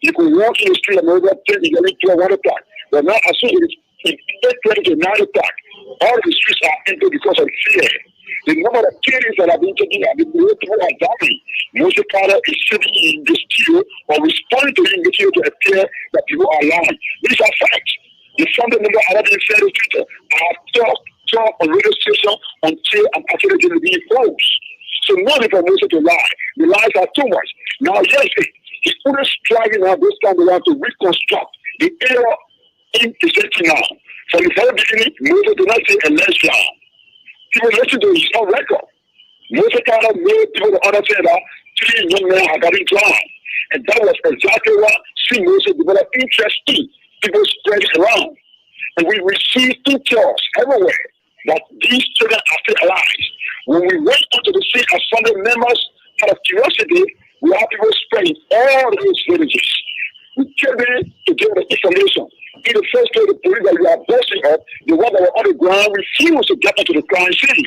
you could walk in the street and Maruba 10 years to a 1 o'clock. But now, as soon as it's 8:20 to 9 o'clock, all the streets are empty because of fear. The number of killings that have been taken are the way people are dying. Moses Carter is sitting in the studio or responding to him to appear that people are lying. These are facts. The family member already said it to I have talked on radio station until I'm actually going to be exposed. So no need for Moses to lie. The lies are too much. Now, yes, he's only striving now this time around to reconstruct the error in presenting now. From the very beginning, Moses did not say a lesson. People listen to his own record. Moses Carter made people to understand that 3 young men had gotten drowned. And that was exactly what Moses developed interest in. People spread it around. And we received details everywhere that these children are still alive. When we went onto the scene as family members out of curiosity, we had people spreading all those villages. We came in to get the information. In the first place, the police that we are boasting of, the ones that were on the ground, refused to get into the crime scene.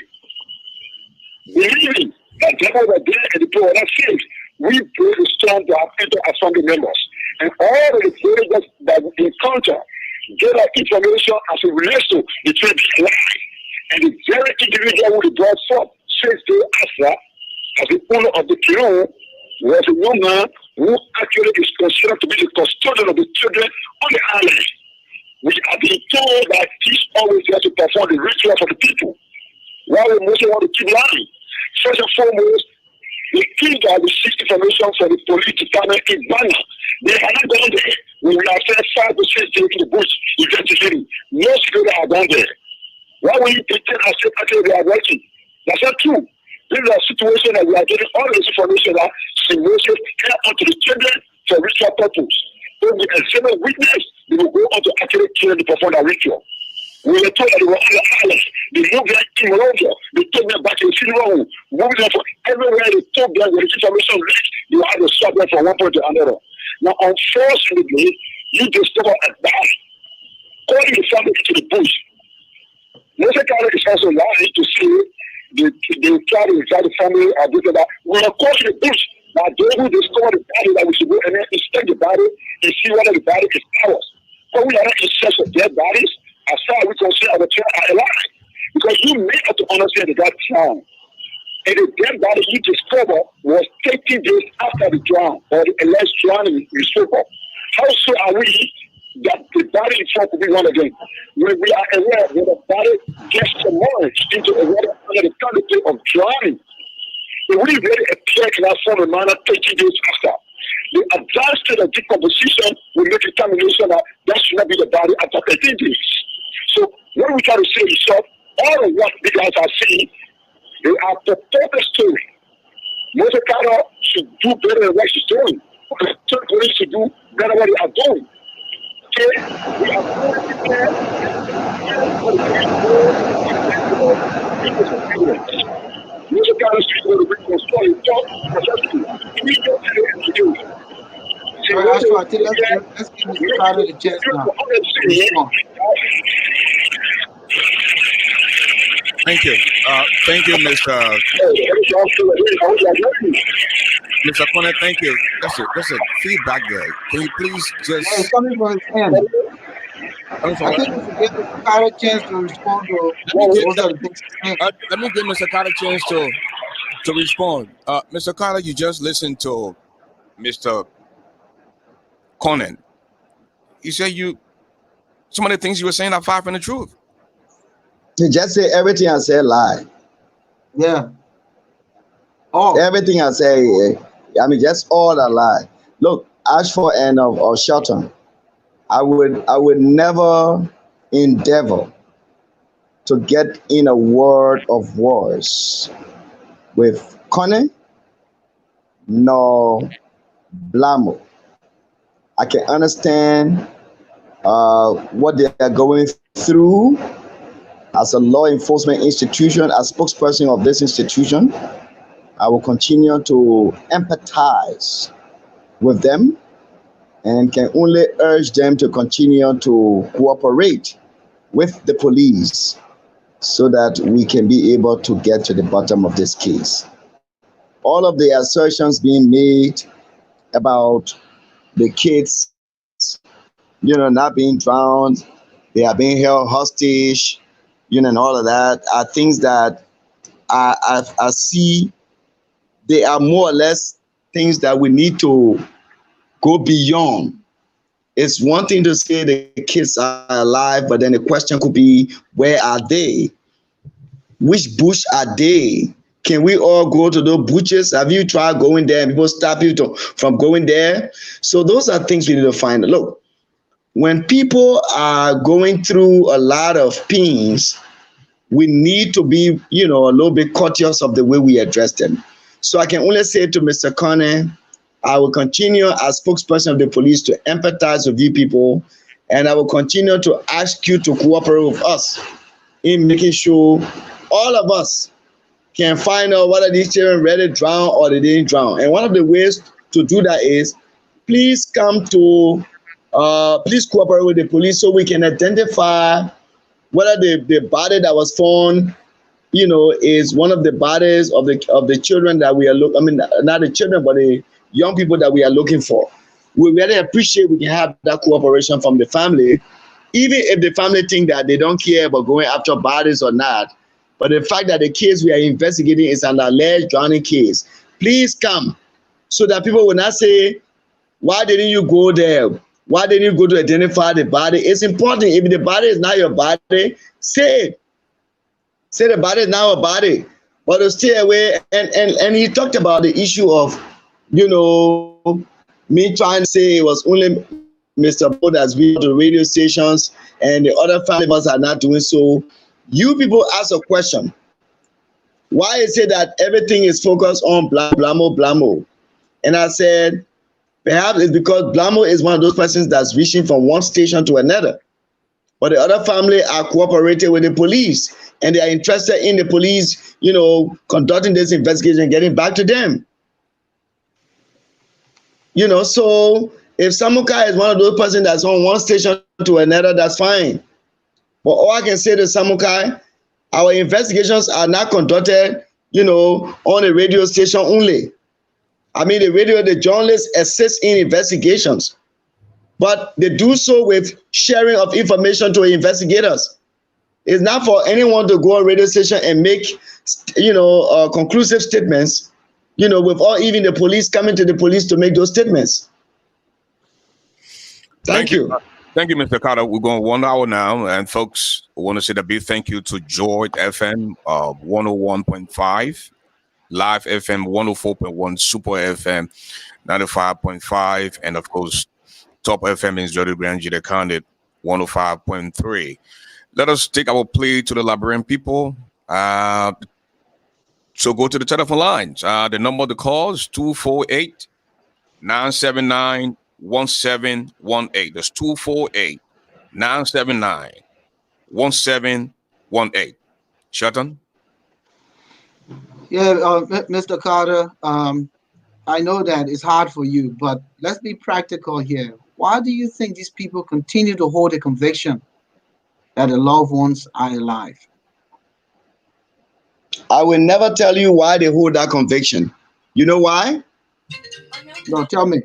Believing that they were there and the people were not safe, we pray the storm to have entered our family members. And all of the police that we encounter get our information as it relates to the 20 life. And the very individual who brought forth 6 days after, as the owner of the canoe, was a young man who actually is considered to be the custodian of the children on the island. We have been told that he's always there to perform the ritual for the people. Why we mostly want to keep lying? First and foremost, the king that received information from the police department in Ghana. They had not gone there. We will have spent 5 to 6 days in the bush investigating. No security have gone there. Why will you pretend as if actually they are working? That's not true. This is a situation that we are getting all this information that simulation care onto the children for ritual purpose. If we examine witness, they will go on to actually kill and perform that ritual. We were told that they were on the island. They moved their team over. They took them back to the funeral home. Moved them from everywhere they took them with the information reached. They will have to stop them from one point to another. Now, unfortunately, you discover a bad calling the family into the bush. Mr. Carter is also lying to see they try to invite the family or this and that. We are calling the bush. Now, they will discover the body that we should go and then inspect the body and see whether the body is ours. But we are not in search of dead bodies. As far as we consider our children are alive. Because you may have to understand that that drown. And the dead body you discover was 30 days after the drown or the alleged drowning we spoke of. How sure are we that the body itself will be one again? When we are aware that the body gets submerged into the water under the canopy of drowning, it will really appear in that form of manner 30 days after. The advanced state of decomposition will make a determination that that should not be the body after 13 days. So what we try to say is that all of what the guys are saying, they are the story. Mr. Carter should do better than what she's doing. The police should do better than what they are doing. Okay? We are going to prepare for the Mr. Carter should go to bring the story talk professionally. We need to do it. I think let's give Mr. Carter the chance now. Thank you. Thank you, Mr. Corner. Thank you. That's a feedback there. Can you please just... Hey, it's coming from his end. I think we should give Mr. Carter a chance to respond to let me give Mr. Carter a chance to respond. Mr. Carter, you just listened to Mr. Conan. You said some of the things you were saying are far from the truth. You just say everything I say lie. Yeah. Oh. Everything I say, I mean, just all a lie. Look, Ashford and of Shelton, I would never endeavor to get in a word of words with Connie nor Blamo. I can understand what they are going through as a law enforcement institution, as spokesperson of this institution. I will continue to empathize with them and can only urge them to continue to cooperate with the police so that we can be able to get to the bottom of this case. All of the assertions being made about the kids, not being drowned, they are being held hostage, and all of that are things that I see. They are more or less things that we need to go beyond. It's one thing to say the kids are alive, but then the question could be, where are they? Which bush are they? Can we all go to those bushes? Have you tried going there and people stop you from going there? So those are things we need to find. Look, when people are going through a lot of pains, we need to be, a little bit courteous of the way we address them. So I can only say to Mr. Conner, I will continue as spokesperson of the police to empathize with you people, and I will continue to ask you to cooperate with us in making sure all of us can find out whether these children really drowned or they didn't drown. And one of the ways to do that is please cooperate with the police so we can identify whether the body that was found, is one of the bodies of the children that we are not the children, but the young people that we are looking for. We really appreciate we can have that cooperation from the family, even if the family think that they don't care about going after bodies or not. But the fact that the case we are investigating is an alleged drowning case, please come so that people will not say Why didn't you go there? Why didn't you go to identify the body? It's important. If the body is not your body, say it. Say the body is not our body. But to stay away, and he talked about the issue of, me trying to say it was only Mr. Bo that's been to the radio stations and the other family members are not doing so. You people ask a question. Why is it that everything is focused on Blamo? And I said, perhaps it's because Blamo is one of those persons that's reaching from one station to another. But the other family are cooperating with the police and they are interested in the police, conducting this investigation and getting back to them. So if Samukai is one of those persons that's on one station to another, that's fine. But all I can say to Samukai, our investigations are not conducted, on a radio station only. I mean, the journalists assist in investigations, but they do so with sharing of information to investigators. It's not for anyone to go on radio station and make, conclusive statements, without even the police coming to the police to make those statements. Thank you. Thank you, Mr. Carter. We're going 1 hour now, and folks, I want to say a big thank you to George FM 101.5, Live FM 104.1, Super FM 95.5, and of course, Top FM in Jordan Grand Jide County 105.3. Let us take our plea to the Liberian people. So go to the telephone lines. The number to call is 248-979-1718. That's 248-979-1718. Shelton? Yeah, Mr. Carter, I know that it's hard for you, but let's be practical here. Why do you think these people continue to hold a conviction that the loved ones are alive? I will never tell you why they hold that conviction. You know why? No, tell me.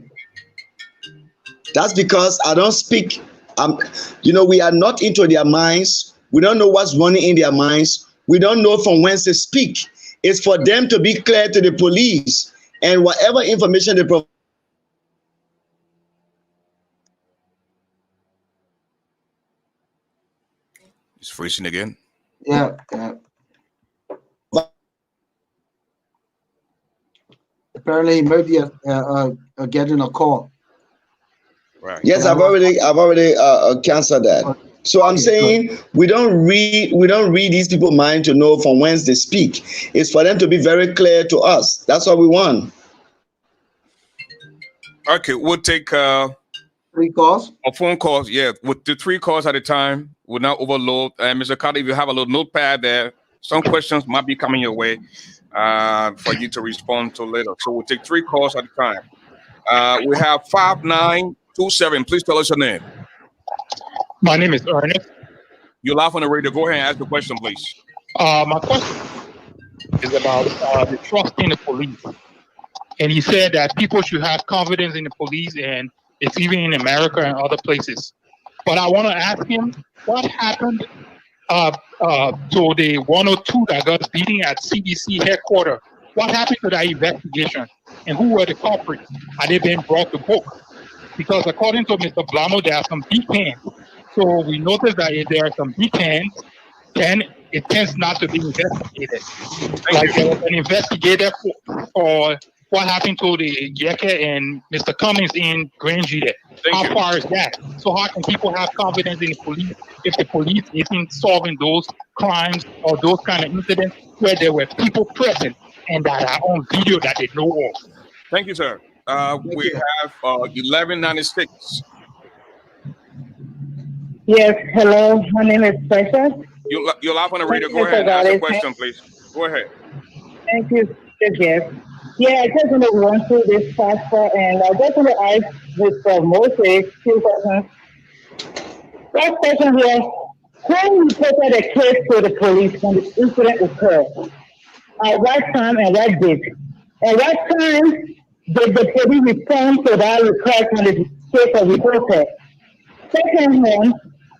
That's because I don't speak. We are not into their minds. We don't know what's running in their minds. We don't know from whence they speak. It's for them to be clear to the police, and whatever information they provide. It's freezing again. Yeah. Apparently, maybe getting a call. Right. Yes, I've already canceled that. So I'm saying we don't read these people's mind to know from whence they speak. It's for them to be very clear to us. That's what we want. Okay, we'll take 3 calls. a phone calls. Yeah, with the 3 calls at a time. We'll not overload. Mr. Carter, if you have a little notepad there, some questions might be coming your way for you to respond to later. So we'll take 3 calls at a time. We have 5927. Please tell us your name. My name is Ernest. You're live on the radio. Go ahead and ask the question, please. My question is about the trust in the police. And he said that people should have confidence in the police, and it's even in America and other places. But I want to ask him, what happened to the 102 that got beating at CDC headquarters? What happened to that investigation? And who were the culprits? Are they being brought to book? Because according to Mr. Blamo, there are some deep hands. So we noticed that if there are some deep hands, then it tends not to be investigated. There was an investigator for what happened to the Yeke and Mr. Cummings in Grand Jide. How far is that? So how can people have confidence in the police if the police isn't solving those crimes or those kind of incidents where there were people present and that are on video that they know of? Thank you, sir. We have 1196. Yes, hello. My name is Precious. You're live on the radio. Go ahead and ask the question, please. Go ahead. Thank you. Yes. Yeah, I just want to run through this faster, and I just want to ask Mr. Moses 2 questions. First question here: who reported the case to the police when the incident occurred? At what time and what date? At what time did the police respond to that request when the case was reported? Second one,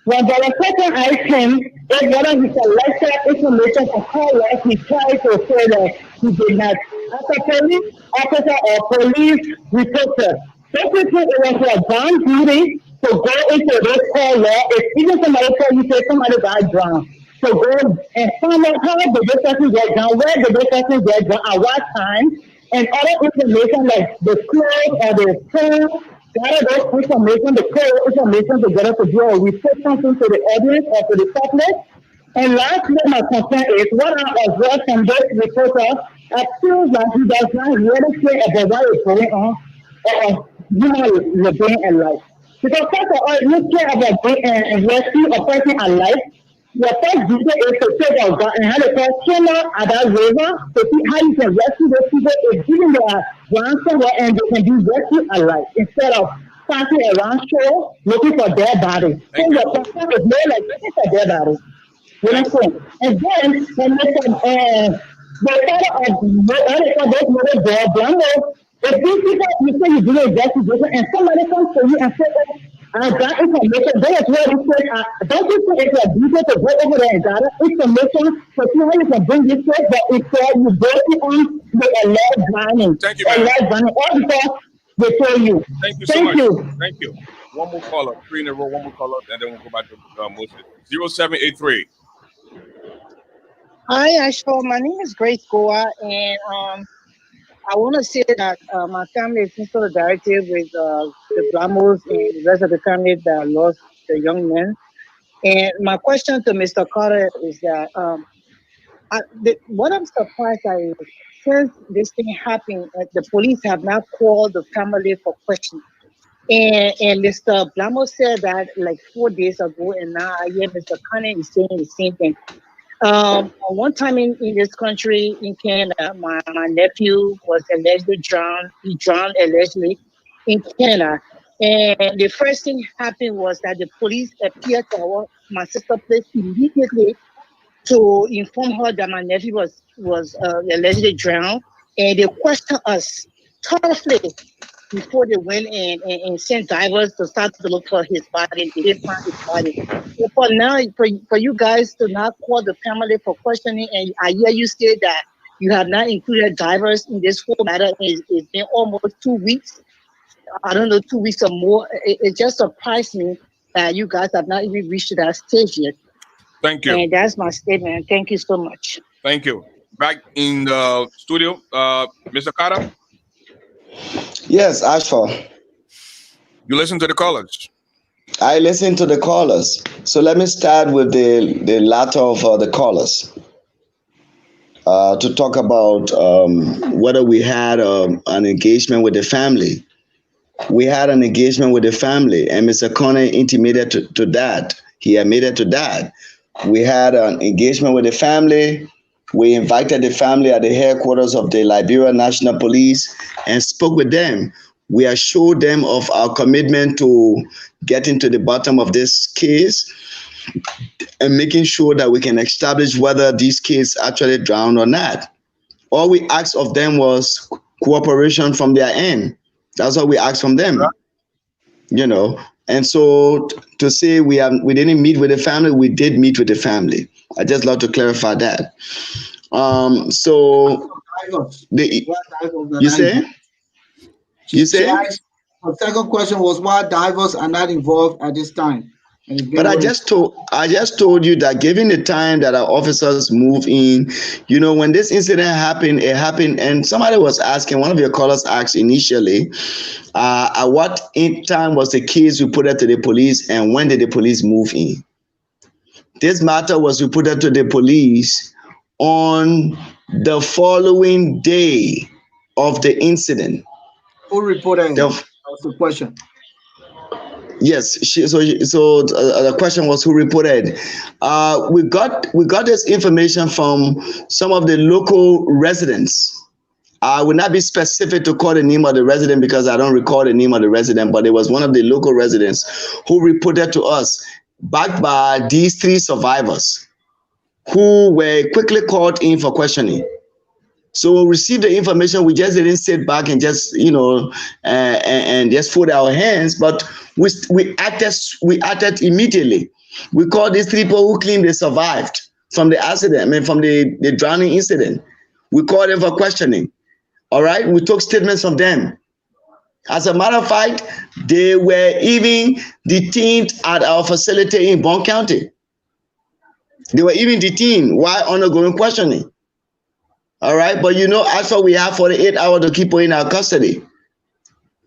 when the person asked him if whether he collected information from callers, he tried to say that he did not. As a police officer or police reporter, Basically, it was a John duty to go into this call law. If even somebody tell you say somebody got drowned, to go and find out how did this person get drowned, where did this person get drowned, at what time, and other information like the clothes or the phone, gather those information, the clear information together to do a report something to the audience or to the public. And lastly, my concern is what I observed from this reporter appears that he does not really care about what is going on or living a life. Because first of all, you care about rescue a person alive. Your first duty is to take a gun and have a person at that river to see how you can rescue those people if even they are drowned somewhere and they can be rescued alive instead of passing around shore looking for their bodies. So your concern is more like looking for their bodies. You know what I'm saying? And then when they said, the father of those little girl, Blanco, if these people, you say you do an investigation and somebody comes to you and says, oh, I got information, that is where you say, don't you think it's a duty to go over there and gather information to see how you can bring this case, but instead you go on the alleged drowning. Thank you, man. All because they tell you. Thank you so much. Thank you. One more caller, 3 in a row, one more caller, and then we'll go back to Moses. 0783. Hi, ASHFORD. My name is Grace Goa, and I want to say that my family is in solidarity with the Blamos and the rest of the family that lost the young men. And my question to Mr. Carter is that what I'm surprised at is since this thing happened, the police have not called the family for questioning. And Mr. Blamo said that like 4 days ago, and now I hear Mr. Carter is saying the same thing. One time in this country, in Canada, my nephew was allegedly drowned. He drowned allegedly in Canada. And the first thing happened was that the police appeared to my sister's place immediately to inform her that my nephew was allegedly drowned. And they questioned us toughly before they went and sent divers to start to look for his body. They didn't find his body. So for now, for you guys to not call the family for questioning, and I hear you say that you have not included divers in this whole matter. It's been almost 2 weeks. I don't know, 2 weeks or more. It just surprised me that you guys have not even reached that stage yet. Thank you. And that's my statement. Thank you so much. Thank you. Back in the studio, Mr. Carter. Yes, ASHFORD. You listen to the callers. I listen to the callers. So let me start with the latter of the callers to talk about whether we had an engagement with the family. We had an engagement with the family, and Mr. Connor intimated to that. He admitted to that. We had an engagement with the family. We invited the family at the headquarters of the Liberia National Police and spoke with them. We assured them of our commitment to getting to the bottom of this case and making sure that we can establish whether these kids actually drowned or not. All we asked of them was cooperation from their end. That's what we asked from them, you know. And so to say we didn't meet with the family, we did meet with the family. I just love to clarify that. You say? The second question was why divers are not involved at this time. But I just told you that given the time that our officers move in, you know, when this incident happened, it happened, and somebody was asking, one of your callers asked initially, at what time was the kids reported to the police and when did the police move in? This matter was reported to the police on the following day of the incident. Who reported? That was the question. Yes, so the question was who reported. We got this information from some of the local residents. I would not be specific to call the name of the resident because I don't recall the name of the resident, but it was one of the local residents who reported to us, backed by these 3 survivors who were quickly called in for questioning. So we received the information. We just didn't sit back and just, you know, and just fold our hands, but we acted immediately. We called these 3 people who claimed they survived from the accident, from the drowning incident. We called them for questioning. All right, we took statements from them. As a matter of fact, they were even detained at our facility in Bond County. They were even detained while undergoing questioning. All right, but you know, as for we have 48 hours to keep her in our custody.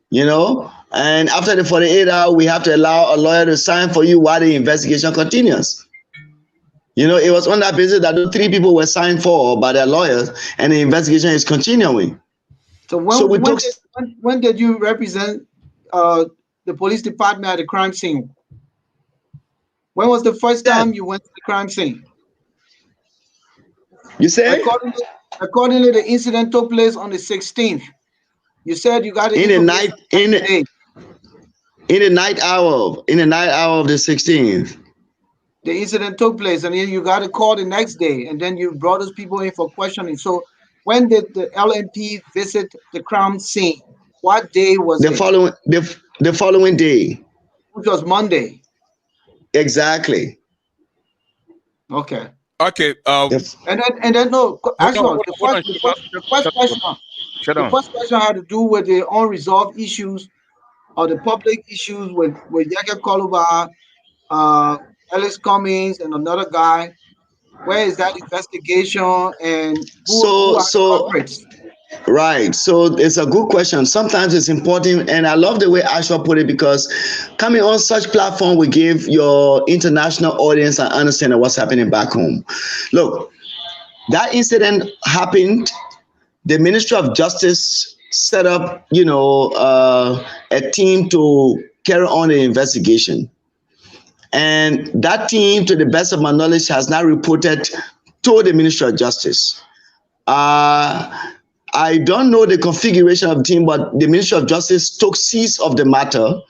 You know, and after the 48 hours, we have to allow a lawyer to sign for you while the investigation continues. You know, it was on that basis that the 3 people were signed for by their lawyers, and the investigation is continuing. So when did you represent the police department at the crime scene? When was the first time you went to the crime scene? You say? Accordingly, the incident took place on the 16th. You said you got in the night hour of the 16th. The incident took place, and then you got a call the next day, and then you brought those people in for questioning. So when did the LMP visit the crime scene? What day was it? The following day. Which was Monday. Exactly. Okay. And then no, actually, the first question had to do with the unresolved issues or the public issues with Yaka Koluba, Ellis Cummings, and another guy. Where is that investigation, and who are the culprits? Right. So it's a good question. Sometimes it's important, and I love the way ASHFORD put it, because coming on such platform will give your international audience an understanding of what's happening back home. Look, that incident happened. The Ministry of Justice set up, a team to carry on the investigation. And that team, to the best of my knowledge, has now reported to the Ministry of Justice. I don't know the configuration of the team, but the Ministry of Justice took seize of the matter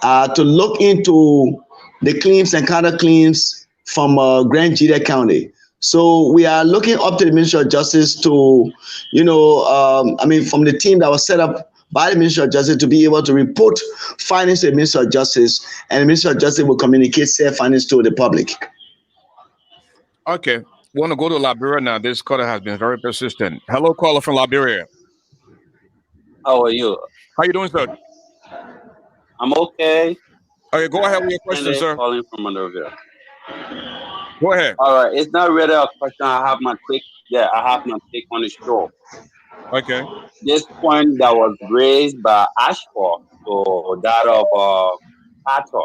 to look into the claims and counterclaims from Grand Judea County. So we are looking up to the Ministry of Justice to, from the team that was set up by the Ministry of Justice to be able to report findings to the Ministry of Justice, and the Ministry of Justice will communicate said findings to the public. Okay. We want to go to Liberia now. This caller has been very persistent. Hello, caller from Liberia. How are you? How you doing, sir? I'm okay. Okay, go ahead with your question, sir. Calling from Monrovia. Go ahead. All right, it's not really a question. I have my take on the show. Okay. This point that was raised by ASHFORD, so that of Pato,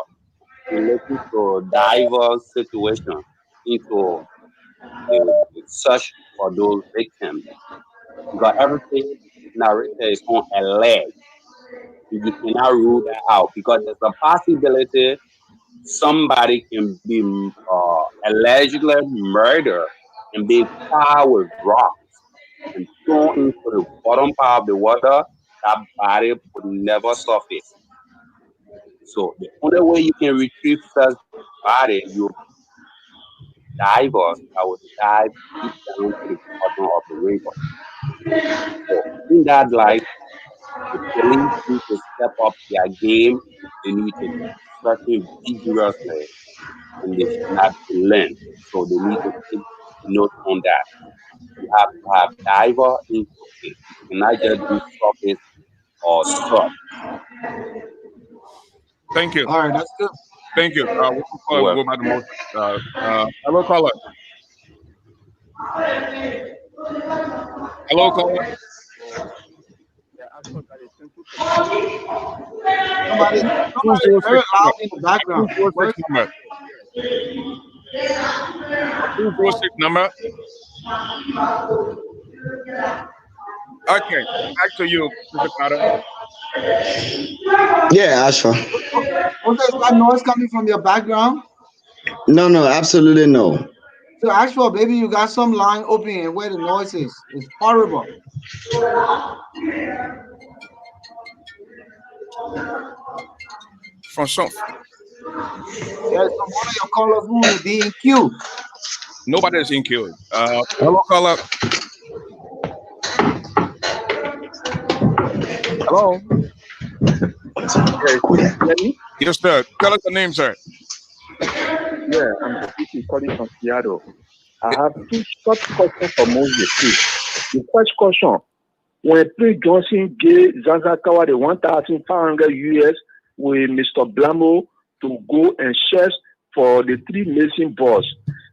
related to diverse situation into the search for those victims. Because everything narrated is on alleged. You cannot rule that out, because there's a possibility somebody can be allegedly murdered and be piled with rocks and thrown into the bottom part of the water. That body would never surface. So the only way you can retrieve such body, you divers that would dive deep down to the bottom of the river. So in that light, the police need to step up their game. They need to search vigorously, and they should not be lent. So they need to take note on that. You have to have diver into it. You cannot just do surface or search. Thank you. All right, that's good. Thank you. Hello, caller. Hello, caller. Somebody very loud in the background. 206 number. Okay, back to you, Mr. Carter. Yeah, ASHFORD. Was that noise coming from your background? No, absolutely no. So ASHFORD, maybe you got some line open and where the noise is. It's horrible. From some. There's one of your callers who will be in queue. Nobody is in queue. Hello, caller. Hello. Yes, sir. Tell us the name, sir. Yeah, I'm calling from Seattle. I have two short questions for Moses. The first question when Prince Johnson gave Zanzakawa the 1,500 US with Mr. Blamo to go and search for the 3 missing boys.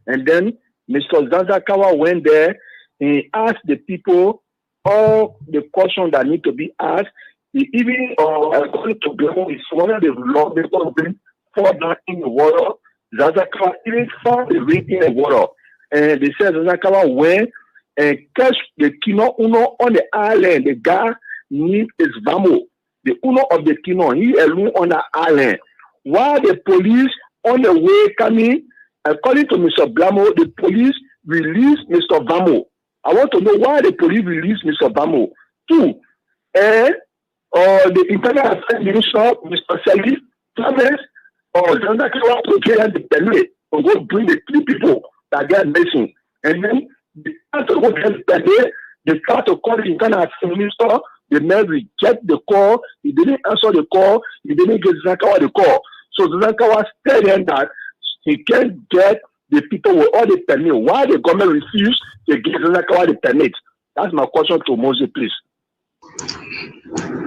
And then Mr. Zanzakawa went there and asked the people all the questions that need to be asked. He even, according to Blamo, is one of the lawmakers being fall down in the water. Zanzakawa even found the ring in the water. And they said Zanzakawa went and catch the Kino Uno on the island. The guy named is Vamo. The owner of the Kino, he alone on the island. While the police on the way coming, according to Mr. Blamo, the police released Mr. Vamo. I want to know why the police released Mr. Vamo. 2, and the Internal Affairs Minister, Mr. Sally Thomas, or Zanzakawa to get the permit to go bring the 3 people that get missing. And then they start to go get the permit, they start to call the Internal Affairs Minister. The man reject the call. He didn't answer the call. He didn't give Zanzakawa the call. So Zanzakawa tell him that he can't get the people with all the permit. Why the government refused to give Zanzakawa the permit? That's my question to Moses, please.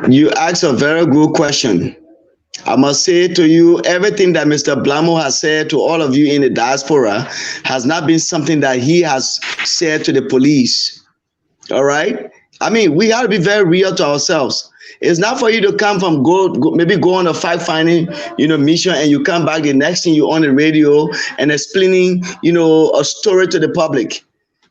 You asked a very good question. I must say to you, everything that Mr. Blamo has said to all of you in the diaspora has not been something that he has said to the police. All right? I mean, we have to be very real to ourselves. It's not for you to come from maybe go on a fact-finding, mission, and you come back the next thing you're on the radio and explaining, a story to the public.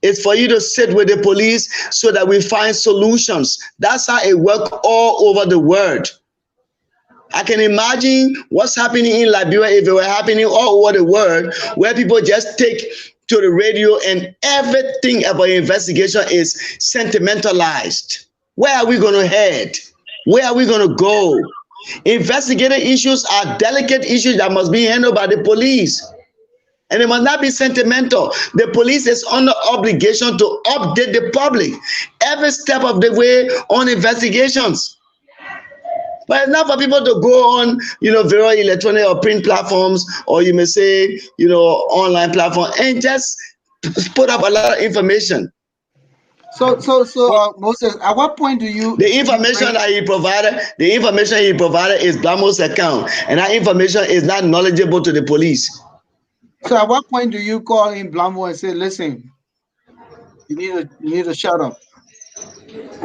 It's for you to sit with the police so that we find solutions. That's how it works all over the world. I can imagine what's happening in Liberia if it were happening all over the world, where people just take to the radio and everything about investigation is sentimentalized. Where are we going to head? Where are we going to go? Investigative issues are delicate issues that must be handled by the police. And it must not be sentimental. The police is under obligation to update the public every step of the way on investigations. But it's not for people to go on, various electronic or print platforms, or you may say, online platform, and just put up a lot of information. So, Moses, at what point do you? The information that he provided, is Blamo's account, and that information is not knowledgeable to the police. So, at what point do you call in Blamo and say, "Listen, you need to shut up"?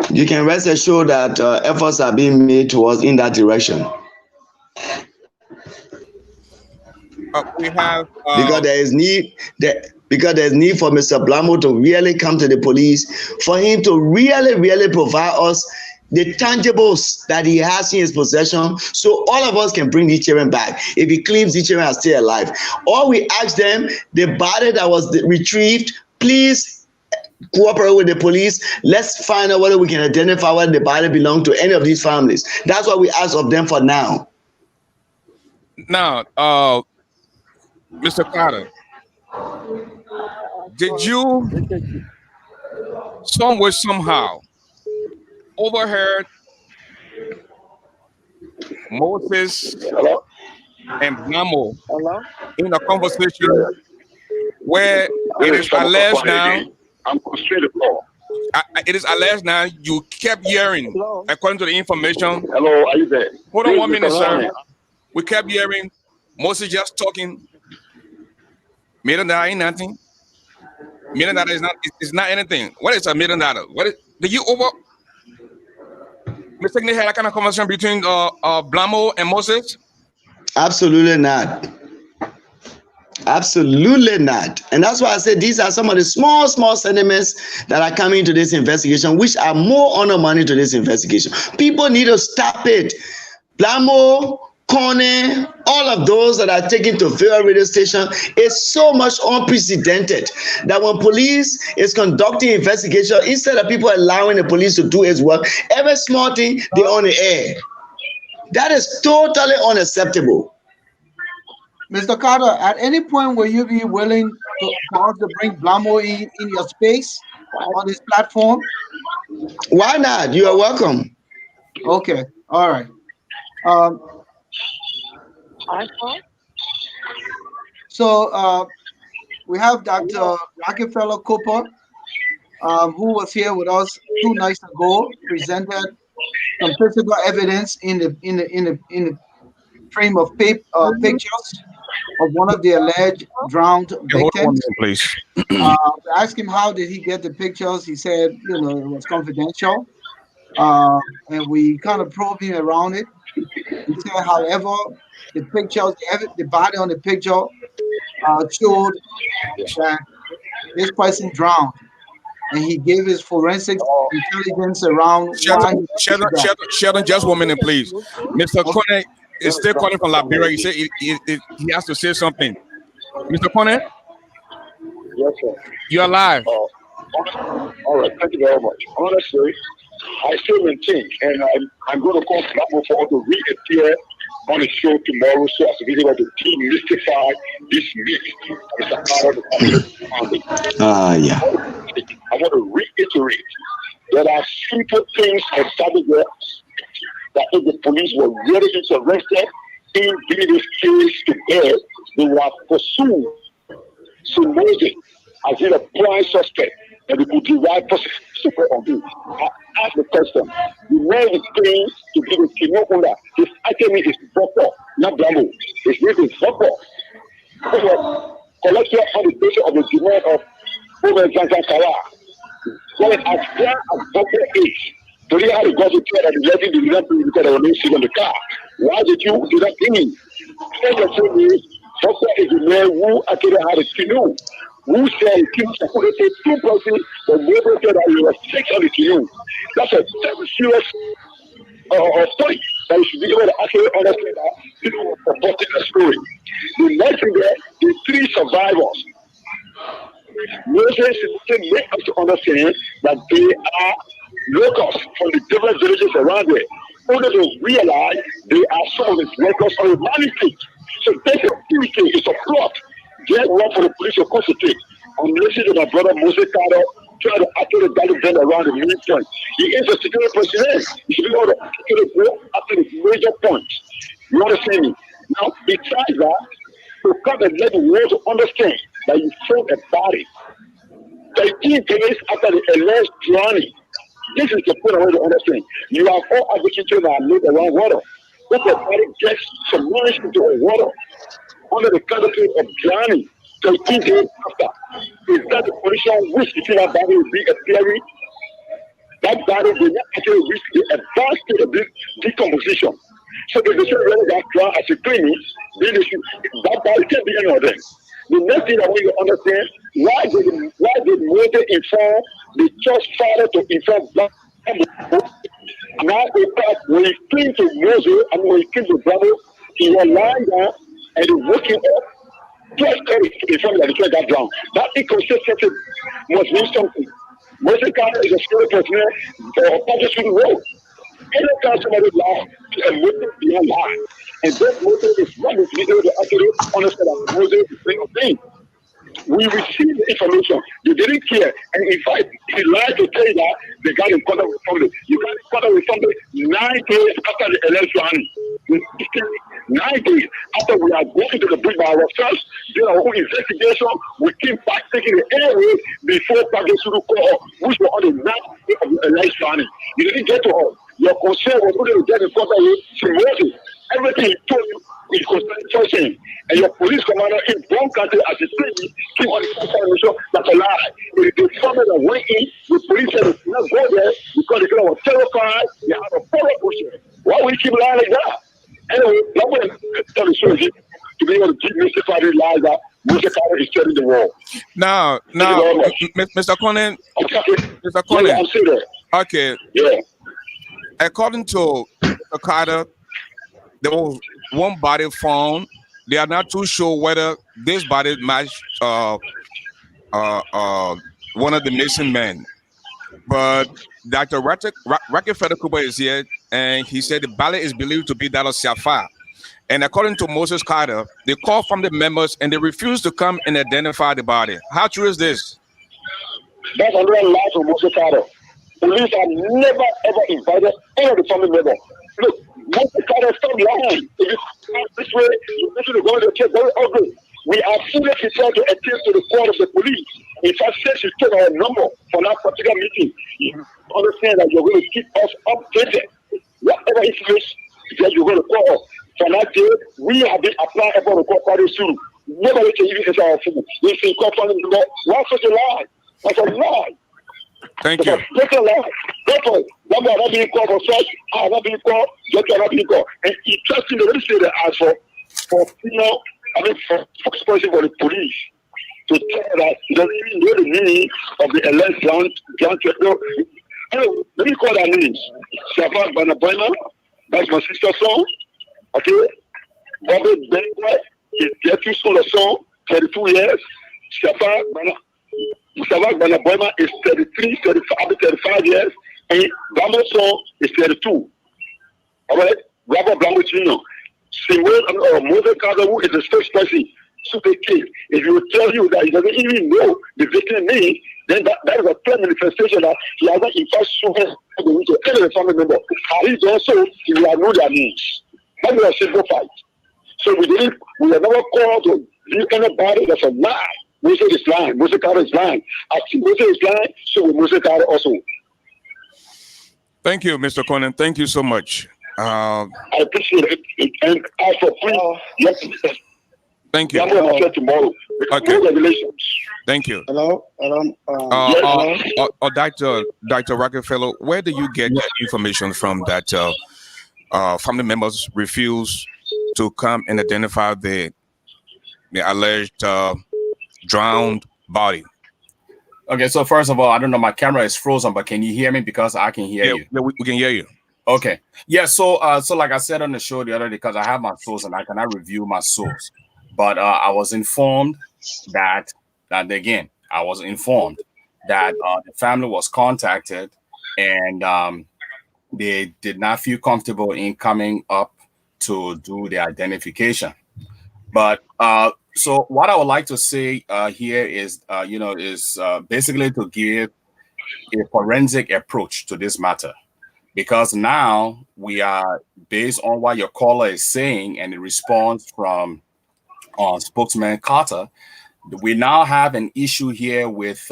You can rest assured that efforts are being made towards in that direction. We have because there's need for Mr. Blamo to really come to the police, for him to really provide us the tangibles that he has in his possession, so all of us can bring these children back. If he claims these children are still alive, or we ask them, the body that was retrieved, please cooperate with the police. Let's find out whether we can identify whether the body belongs to any of these families. That's what we ask of them for now. Now, Mr. Carter, did you somehow overheard Moses and Blamo in a conversation where it is alleged now? It is alleged now you kept hearing, according to the information. Hello, are you there? Hold on 1 minute, sir. We kept hearing Moses just talking. $1 million ain't nothing. $1 million is not anything. What is $1 million? What is? Did you over? Mistakenly had that kind of conversation between Blamo and Moses? Absolutely not. Absolutely not. And that's why I said these are some of the small sentiments that are coming to this investigation, which are more honor money to this investigation. People need to stop it. Blamo, Kone, all of those that are taken to various radio station is so much unprecedented that when police is conducting investigation, instead of people allowing the police to do its work, every small thing they on the air. That is totally unacceptable. Mr. Carter, at any point will you be willing to bring Blamo in your space on this platform? Why not? You are welcome. Okay, all right. So we have Dr. Rockefeller Cooper. who was here with us 2 nights ago, presented some physical evidence in the frame of pictures of one of the alleged drowned Okay, hold on 1 victims. minute, please. I asked him how did he get the pictures. He said, it was confidential. And we kind of probed him around it. He said, however, the pictures, the body on the picture showed that this person drowned, and he gave his forensic intelligence around why he did that. Sheldon, just 1 minute, please. Mr. Cornet is still calling from Liberia. He said he has to say something. Mr. Cornet? Yes, sir. You're alive. All right, thank you very much. Honestly, I still maintain, and I'm going to call Bravo for to reappear on the show tomorrow so as to be able to demystify this myth. Yeah. I want to reiterate there are simple things established there that if the police were really interested in bringing this case to bear, they would have pursued Somoze as in a prime suspect, and we could derive positive support on him. I ask the question: the man is paying to be the Kino owner. His item is Boko, not Bravo. His name is Boko. Collector on the basis of the demand of Omer Zanzakara. Well, as far as Boko is, to really how the gossip said that the legend did not bring because there was no seat on the car. Why did you do that thing? All the thing is, Boko is the man who actually had a canoe. Who said Kino could take 2 persons, but neighbor said that he was 6 on the canoe. That's a very serious story that you should be able to actually understand that people were supporting the story. The next thing there, the 3 survivors. Moses make us to understand that they are locals from the different villages around there. Only to realize they are some of the locals on the management. So that's a activity, it's a plot. Get one for the police to concentrate. I'm listening to my brother Moses Carter try to actually gather them around the main point. He is a security personnel. He should be able to actually go after the major points. You understand me? Now, besides that, to come and let the world to understand that you found a body 13 days after the alleged drowning. This is the point I want to understand. You have all agriculture that live around water. If the body gets submerged into the water under the canopy of drowning 13 days after, is that the condition which if that body will be appearing? That body will not actually reach the advanced state of decomposition. So they should really that drown as a clinic, then they should, that body can't be any of them. The next thing I want you to understand, why did Moses inform the church father to inform Black? Now, in fact, when he came to Moses and when he came to Bravo, he was lying down and he waking up. Just to inform that the church got drowned. That inconsistency must mean something. Moses Carter is a spirit personnel for public the road. Anytime somebody lies, a motive beyond lie. And that motive is what is able to actually understand that Moses is saying a thing. We received the information. You didn't care. And in fact, he lied to tell you that they got in contact with somebody. You got in contact with somebody 9 days after the election. 9 days after we are going to the bridge by ourselves, doing our own investigation, we came back taking the airway before Pagé Suru call, which were on the 9th day of the election. You didn't get to us. Your concern was only to get in contact with Moses. Everything he told you is concerning person. And your police commander in one country as a city came on the information that's a lie. It is the family that went in, the police said they did not go there because they were terrified, they had a follow pushing. Why would you keep lying like that? Anyway, that way tell the story to be able to demystify the lies that Mr. Carter is telling the world. Now, Mr. Conan, Mr. Conan. Yeah, I'm still there. Okay. Yeah. According to Mr. Carter, there was one body found. They are not too sure whether this body matched one of the missing men. But Dr. Rockefeller Cooper is here, and he said the body is believed to be that of Safar. And according to Moses Carter, they called from the members and they refused to come and identify the body. How true is this? That's another lie from Moses Carter. Police have never ever invited any of the family members. Look, Moses Carter, stop lying. If you come this way, you need to go to the church very ugly. We are seriously trying to appeal to the court of the police. In fact, since you took our number for that particular meeting, you understand that you're going to keep us updated. Whatever information that you're going to call us. From that day, we have been applying for the court party soon. Nobody can even enter our phone. They say, call family member. What's such a lie? That's a lie. Thank you. That's a lie. Therefore, that are not being called for such, are not being called, just are not being called. And interesting, they really say they ask for for spokesperson for the police to tell that he doesn't even know the meaning of the alleged ground no. Anyway, let me call their names. Shafak Banaboyma, that's my sister's son. Okay? Bobby Benway, his nephew son, 32 years. Shafak Banaboyma is 35 years. And Blambo's son is 32. All right? Robert Blambo Jr. Moses Kazawu is a spokesperson. Super kid. If you tell you that he doesn't even know the victim name, then that is a clear manifestation that he has not in fact shown to any family member. And he's also, he will know their names. That is a simple fight. So we have never called to view anybody that's a lie. Moses is lying. Moses Kazawu is lying. I think Moses is lying, so will Moses Kazawu also. Thank you, Mr. Conan. Thank you so much. I appreciate it. And as for please, yes. Thank you. Tomorrow. Okay. Regulations. Thank you. Hello? Dr. Rockefeller, where do you get your information from that family members refuse to come and identify the alleged drowned body? Okay, so first of all, I don't know, my camera is frozen, but can you hear me? Because I can hear you. Yeah, we can hear you. Okay. Yeah, so like I said on the show the other day, because I have my source and I cannot review my source. But I was informed that the family was contacted and they did not feel comfortable in coming up to do the identification. But so what I would like to say here is, basically to give a forensic approach to this matter. Because now we are, based on what your caller is saying and the response from spokesman Carter, we now have an issue here with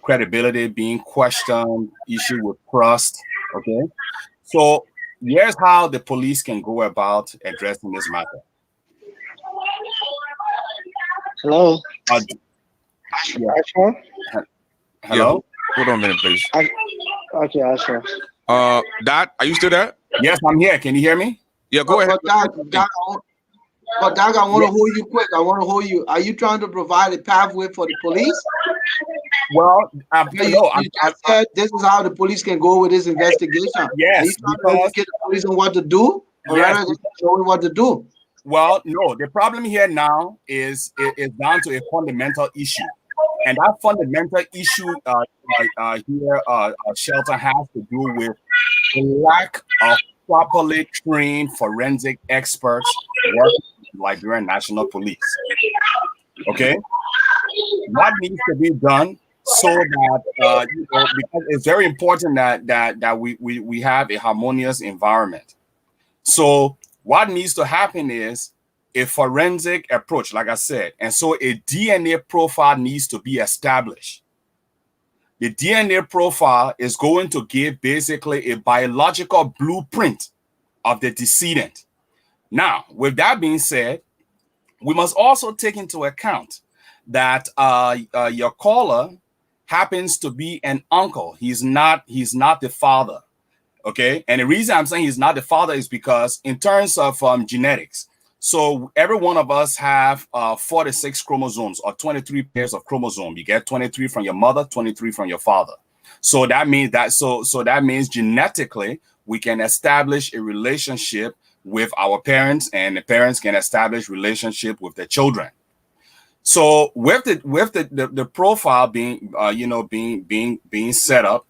credibility being questioned, issue with trust. Okay, so here's how the police can go about addressing this matter. Hello. Yeah. Hello. Yeah. Hold on a minute, please. Okay, Ashford. Doc, are you still there? Yes, I'm here. Can you hear me? Yeah, go ahead. But Doc, I want to hold you quick. I want to hold you. Are you trying to provide a pathway for the police? Well, you just said this is how the police can go with this investigation. Yes, are you trying to educate the police on what to do, or rather than showing what to do? Well, no. The problem here now is down to a fundamental issue, and that fundamental issue here, Shelton, has to do with the lack of properly trained forensic experts working with the Liberian National Police. Okay, what needs to be done so that because it's very important that we have a harmonious environment. So what needs to happen is a forensic approach, like I said, and so a DNA profile needs to be established. The DNA profile is going to give basically a biological blueprint of the decedent. Now, with that being said, we must also take into account that your caller happens to be an uncle. He's not the father. Okay, and the reason I'm saying he's not the father is because in terms of genetics, so every one of us have 46 chromosomes or 23 pairs of chromosomes. You get 23 from your mother, 23 from your father. So that means that means genetically we can establish a relationship with our parents, and the parents can establish relationship with their children. So with the profile being being set up,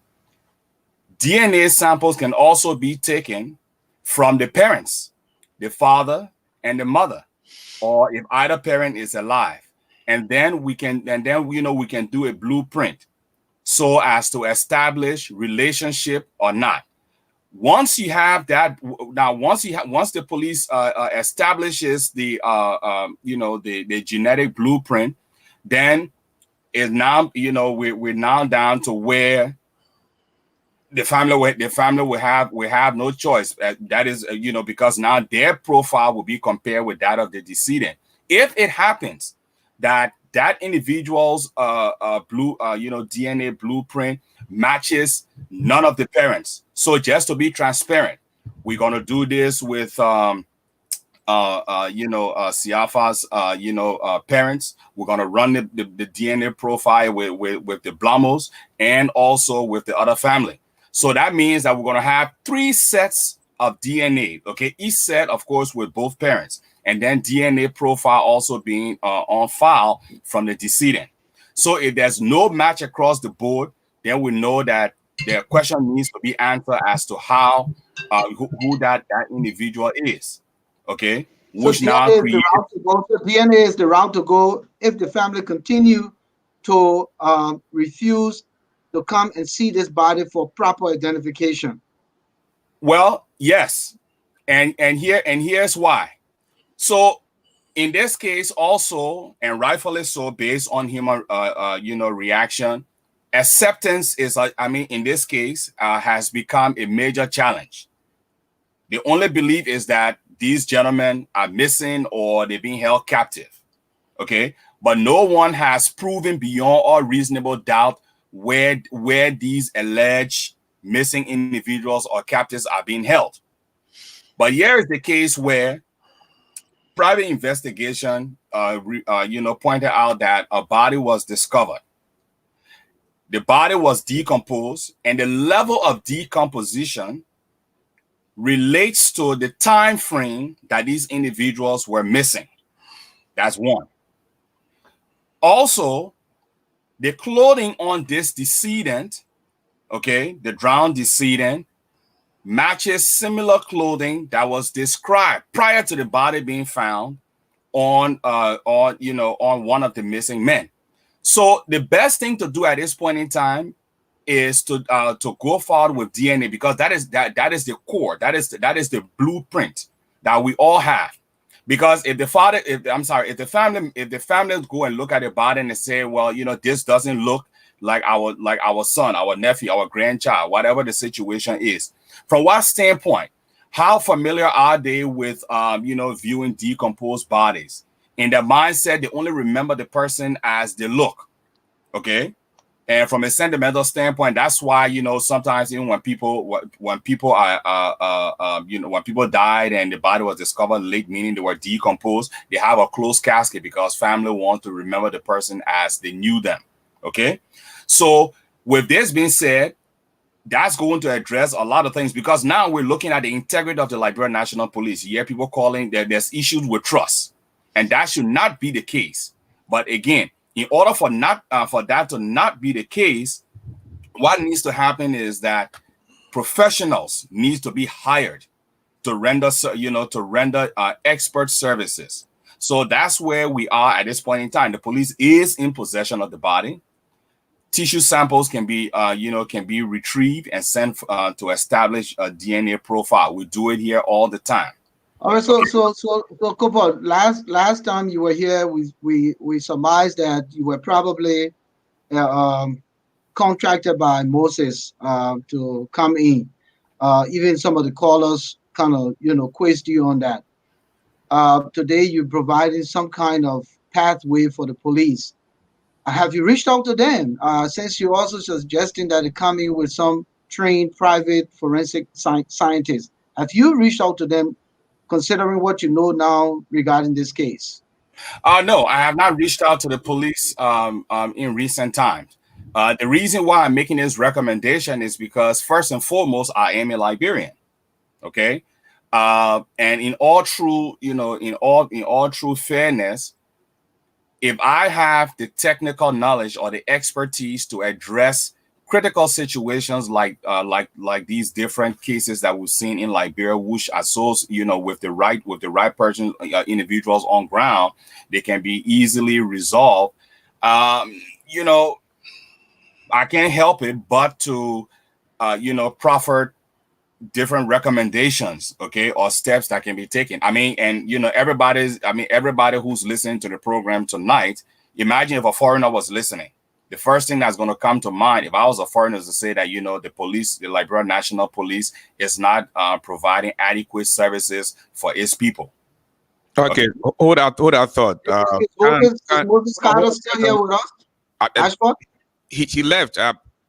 DNA samples can also be taken from the parents, the father and the mother, or if either parent is alive, and then we can do a blueprint so as to establish relationship or not. Once you have that, once the police establishes the genetic blueprint, then is now, we're now down to where the family will have no choice. That is, because now their profile will be compared with that of the decedent. If it happens that individual's DNA blueprint matches none of the parents, so just to be transparent, we're gonna do this with Siafa's parents. We're gonna run the DNA profile with the Blamos and also with the other family. So that means that we're going to have 3 sets of DNA, okay? Each set, of course, with both parents. And then DNA profile also being on file from the decedent. So if there's no match across the board, then we know that the question needs to be answered as to how, who that individual is, okay? Which so now creates... DNA is the route to go if the family continue to refuse to come and see this body for proper identification. Well, yes, and here's why. So in this case, also, and rightfully so, based on human reaction, acceptance is, in this case, has become a major challenge. The only belief is that these gentlemen are missing or they're being held captive. Okay, but no one has proven beyond all reasonable doubt where these alleged missing individuals or captives are being held. But here is the case where private investigation pointed out that a body was discovered. The body was decomposed, and the level of decomposition relates to the time frame that these individuals were missing. That's one. Also, the clothing on this decedent, okay, the drowned decedent, matches similar clothing that was described prior to the body being found on one of the missing men. So the best thing to do at this point in time is to go forward with DNA, because that is the core, that is the blueprint that we all have. Because if the family go and look at the body and they say, well, this doesn't look like our son, our nephew, our grandchild, whatever the situation is. From what standpoint, how familiar are they with viewing decomposed bodies? In their mindset, they only remember the person as they look. Okay. And from a sentimental standpoint, that's why, sometimes even when people died and the body was discovered late, meaning they were decomposed, they have a closed casket because family want to remember the person as they knew them. Okay. So with this being said, that's going to address a lot of things, because now we're looking at the integrity of the Liberian National Police. You hear people calling that there's issues with trust, and that should not be the case. But again, in order for that to not be the case, what needs to happen is that professionals need to be hired to render expert services. So that's where we are at this point in time. The police is in possession of the body. Tissue samples can be retrieved and sent to establish a DNA profile. We do it here all the time. All right, so Cooper, last time you were here, we surmised that you were probably contracted by Moses to come in. Even some of the callers kind of quizzed you on that. Today you provided some kind of pathway for the police. Have you reached out to them? Since you're also suggesting that they come in with some trained private forensic scientists, have you reached out to them, considering what you know now regarding this case? No, I have not reached out to the police in recent times. The reason why I'm making this recommendation is because, first and foremost, I am a Liberian. Okay, and in all true fairness, if I have the technical knowledge or the expertise to address critical situations like these different cases that we've seen in Liberia, which are so with the right person, individuals on ground, they can be easily resolved. I can't help it but to proffer different recommendations, okay, or steps that can be taken. Everybody who's listening to the program tonight, imagine if a foreigner was listening. the first thing that's going to come to mind if I was a foreigner is to say that, the police, the Liberia National Police, is not providing adequate services for its people. Okay, hold that thought. Is Moses Carter still here with us? Ashford? He left.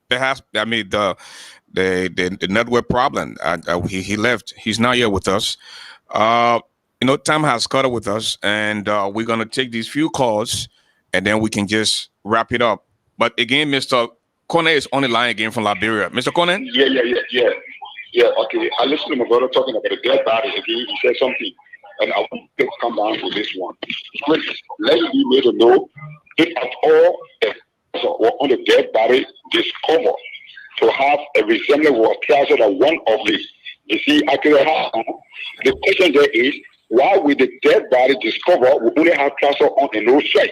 Perhaps, I mean, the network problem. He left. He's not here with us. Time has caught up with us, and we're gonna take these few calls, and then we can just wrap it up. But again, Mr. Conan is on the line again from Liberia. Mr. Conan? Yeah. Okay, I listened to my brother talking about the dead body again. He said something, and I want to come down to this one. Let it be made to know if at all on the dead body discovered to have a resemblance or trouser that one of these. You see, actually, the question there is, why would the dead body discover we only have trouser on and no shirt?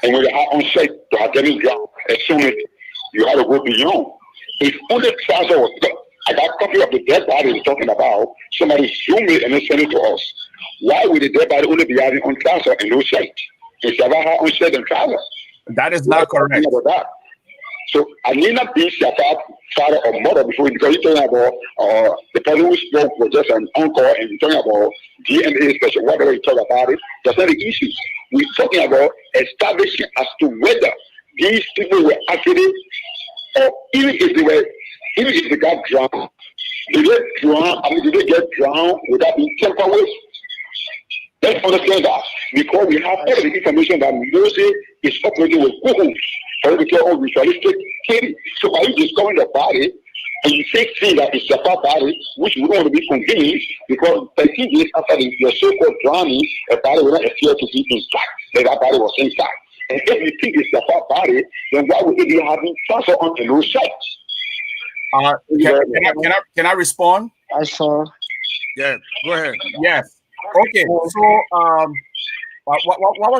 And when you have on shirt, to have them ground, as soon as you have to go beyond. If only trouser was there, I got a copy of the dead body we're talking about, somebody zoom it and then send it to us. Why would the dead body only be having on trouser and no shirt? It's about how on shirt and trouser. That is not correct. About that. So I need not be your father or mother before, because you're talking about the person who spoke was just an uncle, and you're talking about DNA special, whatever you talk about it. That's not the issue. We're talking about establishing as to whether these people were actually, or even if they got drowned, did they get drowned without being tampered with? Let's understand that, because we have all the information that Moses is operating with Google for the care of ritualistic theory. So by you discovering the body and you see that it's a body, which we don't want to be convinced, because 13 days after your so-called drowning, a body will not appear to be intact. That body was intact. And if you think it's a body, then why would it be having transfer on the low sites? Can I respond? I saw. Yeah, go ahead. Yes. Okay. So, what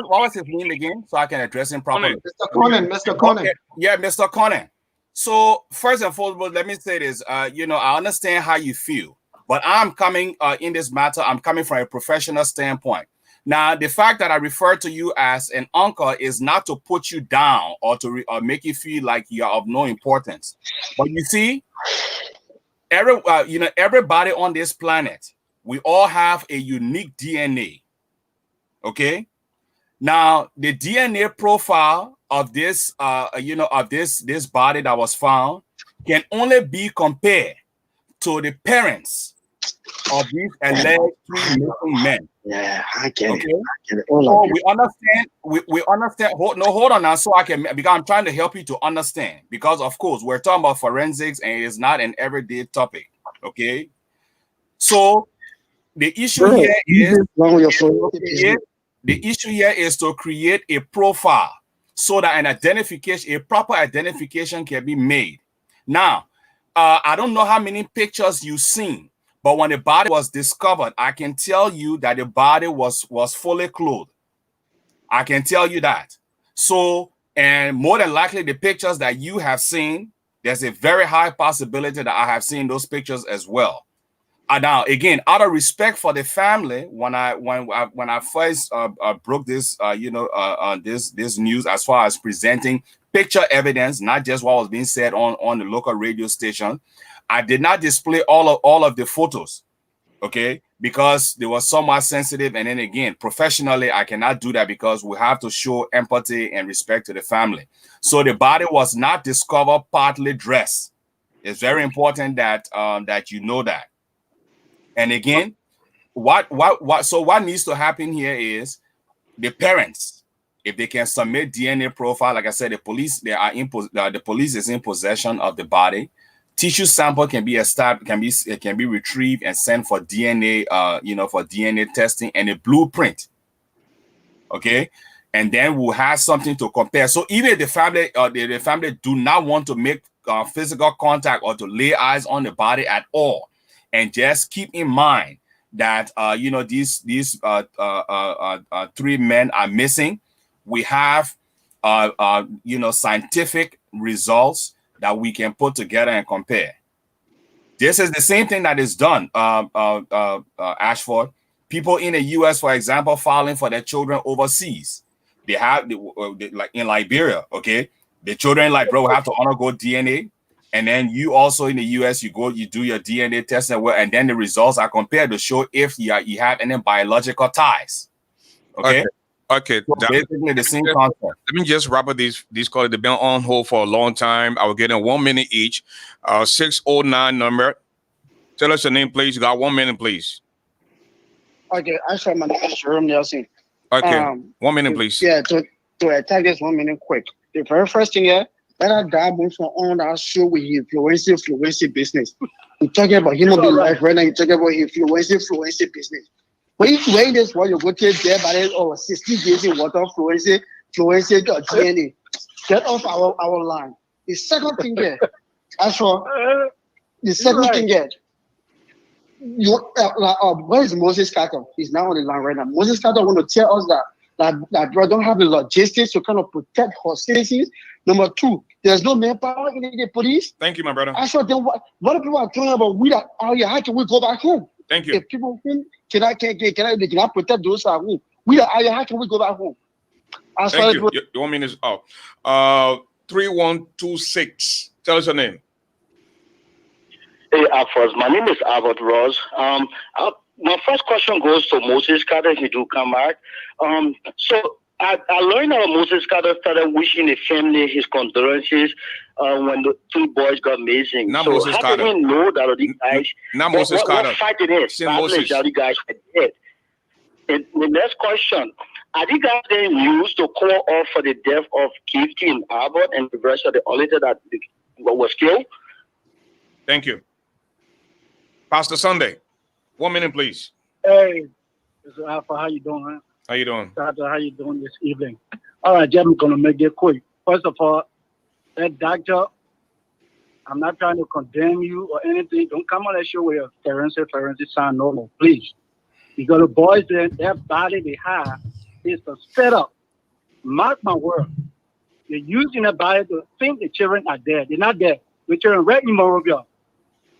was his name again, so I can address him properly? Mr. Conan. Okay. Yeah, Mr. Conan. So first and foremost, let me say this. I understand how you feel, but I'm coming in this matter. I'm coming from a professional standpoint. Now, the fact that I refer to you as an uncle is not to put you down or to make you feel like you are of no importance. But you see, everybody on this planet, we all have a unique DNA. Okay. Now, the DNA profile of this, this body that was found can only be compared to the parents of these alleged 3 missing men. Yeah, I get it. Okay? I get it. So we understand. We understand. Hold on now, so I can, because I'm trying to help you to understand. Because of course we're talking about forensics, and it's not an everyday topic. Okay. So the issue here is to create a profile so that a proper identification can be made. Now, I don't know how many pictures you've seen, but when the body was discovered, I can tell you that the body was fully clothed. I can tell you that. So, and more than likely, the pictures that you have seen, there's a very high possibility that I have seen those pictures as well. Now, again, out of respect for the family, when I first broke this, this news as far as presenting picture evidence, not just what was being said on the local radio station, I did not display all of the photos, okay, because they were somewhat sensitive. And then again, professionally, I cannot do that because we have to show empathy and respect to the family. So the body was not discovered partly dressed. It's very important that that you know that. And again, what needs to happen here is the parents, if they can submit DNA profile, like I said, the police is in possession of the body. Tissue sample can be retrieved and sent for DNA, for DNA testing, and a blueprint. Okay, and then we'll have something to compare. So even if the family do not want to make physical contact or to lay eyes on the body at all, and just keep in mind that these 3 men are missing, we have scientific results that we can put together and compare. This is the same thing that is done, Ashford. People in the U.S., for example, filing for their children overseas. They have, like in Liberia, okay? The children, like, bro, have to undergo DNA. And then you also in the US, you do your DNA test, and then the results are compared to show if you have any biological ties. Okay. Okay. So basically the same concept. Let me just wrap up these calls. They've been on hold for a long time. I will get in 1 minute each. 609 number. Tell us your name, please. You got 1 minute, please. Okay, actually, my name is Jerome Nelson. Okay. 1 minute, please. Yeah, to attack this 1 minute quick. The very first thing here, that guy moved from on that show with his influence business. You're talking about human being life right now. You're talking about influence business. When you play this, what you go to there by the 60 days in water influence DNA. Get off our line. The second thing here, ASHFORD. The second thing here. Where is Moses Carter? He's now on the line right now. Moses Carter want to tell us that bro don't have the logistics to kind of protect our citizens. Number two, there's no manpower in the police. Thank you, my brother. ASHFORD, then what are people are talking about? We are out here. How can we go back home? Thank you. If people think they cannot protect those at home, we are out here. How can we go back home? Thank you. Your 1 minute is up. 3126. Tell us your name. Hey, ASHFORD. My name is Albert Ross. My first question goes to Moses Carter if he do come back. So I learned that Moses Carter started wishing the family his condolences when the two boys got missing. Not so Moses how Carter. do we know that these guys? Not Moses Carter. What fight it is? Moses. That the guys were dead. And the next question: are these guys then used to call off for the death of Keith and Albert and the rest of the auditor that was killed? Thank you. Pastor Sunday, 1 minute, please. Hey, Mr. Alpha, how you doing, man? How you doing? Doctor, how you doing this evening? All right, Jeff, I'm going to make it quick. First of all, that doctor, I'm not trying to condemn you or anything. Don't come on that show with your forensic sound normal, please. Because the boys, their body they have is a setup. Mark my word. They're using the body to think the children are dead. They're not dead. The children right in Morovia.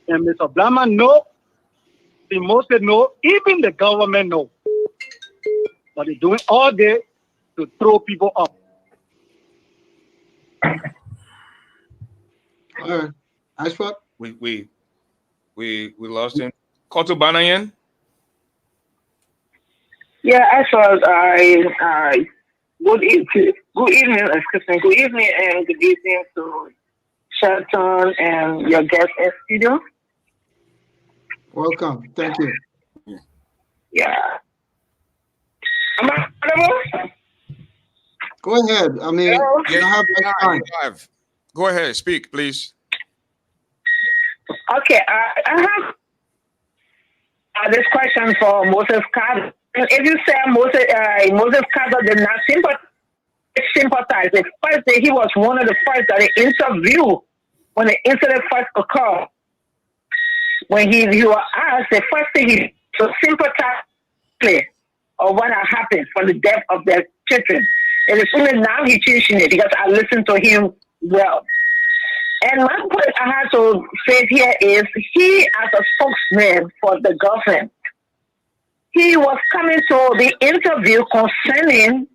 And Mr. Blama, no. The most know, even the government know. But they're doing all day to throw people up. All right. ASHFORD? We lost him. Koto Banayan? Yeah, ASHFORD, good evening, excuse me. Good evening and good evening to Shelton and your guest in studio. Welcome. Thank you. Yeah. Am I audible? Go ahead. I mean, you have much time. Go ahead. Speak, please. Okay. I have this question for Moses Carter. If you say Moses Carter did not sympathize, the first day he was one of the first that they interviewed when the incident first occurred. When he was asked, the first thing he to sympathize of what had happened for the death of their children. And it's only now he's changing it because I listened to him well. And my point I have to say here is he, as a spokesman for the government, he was coming to the interview concerning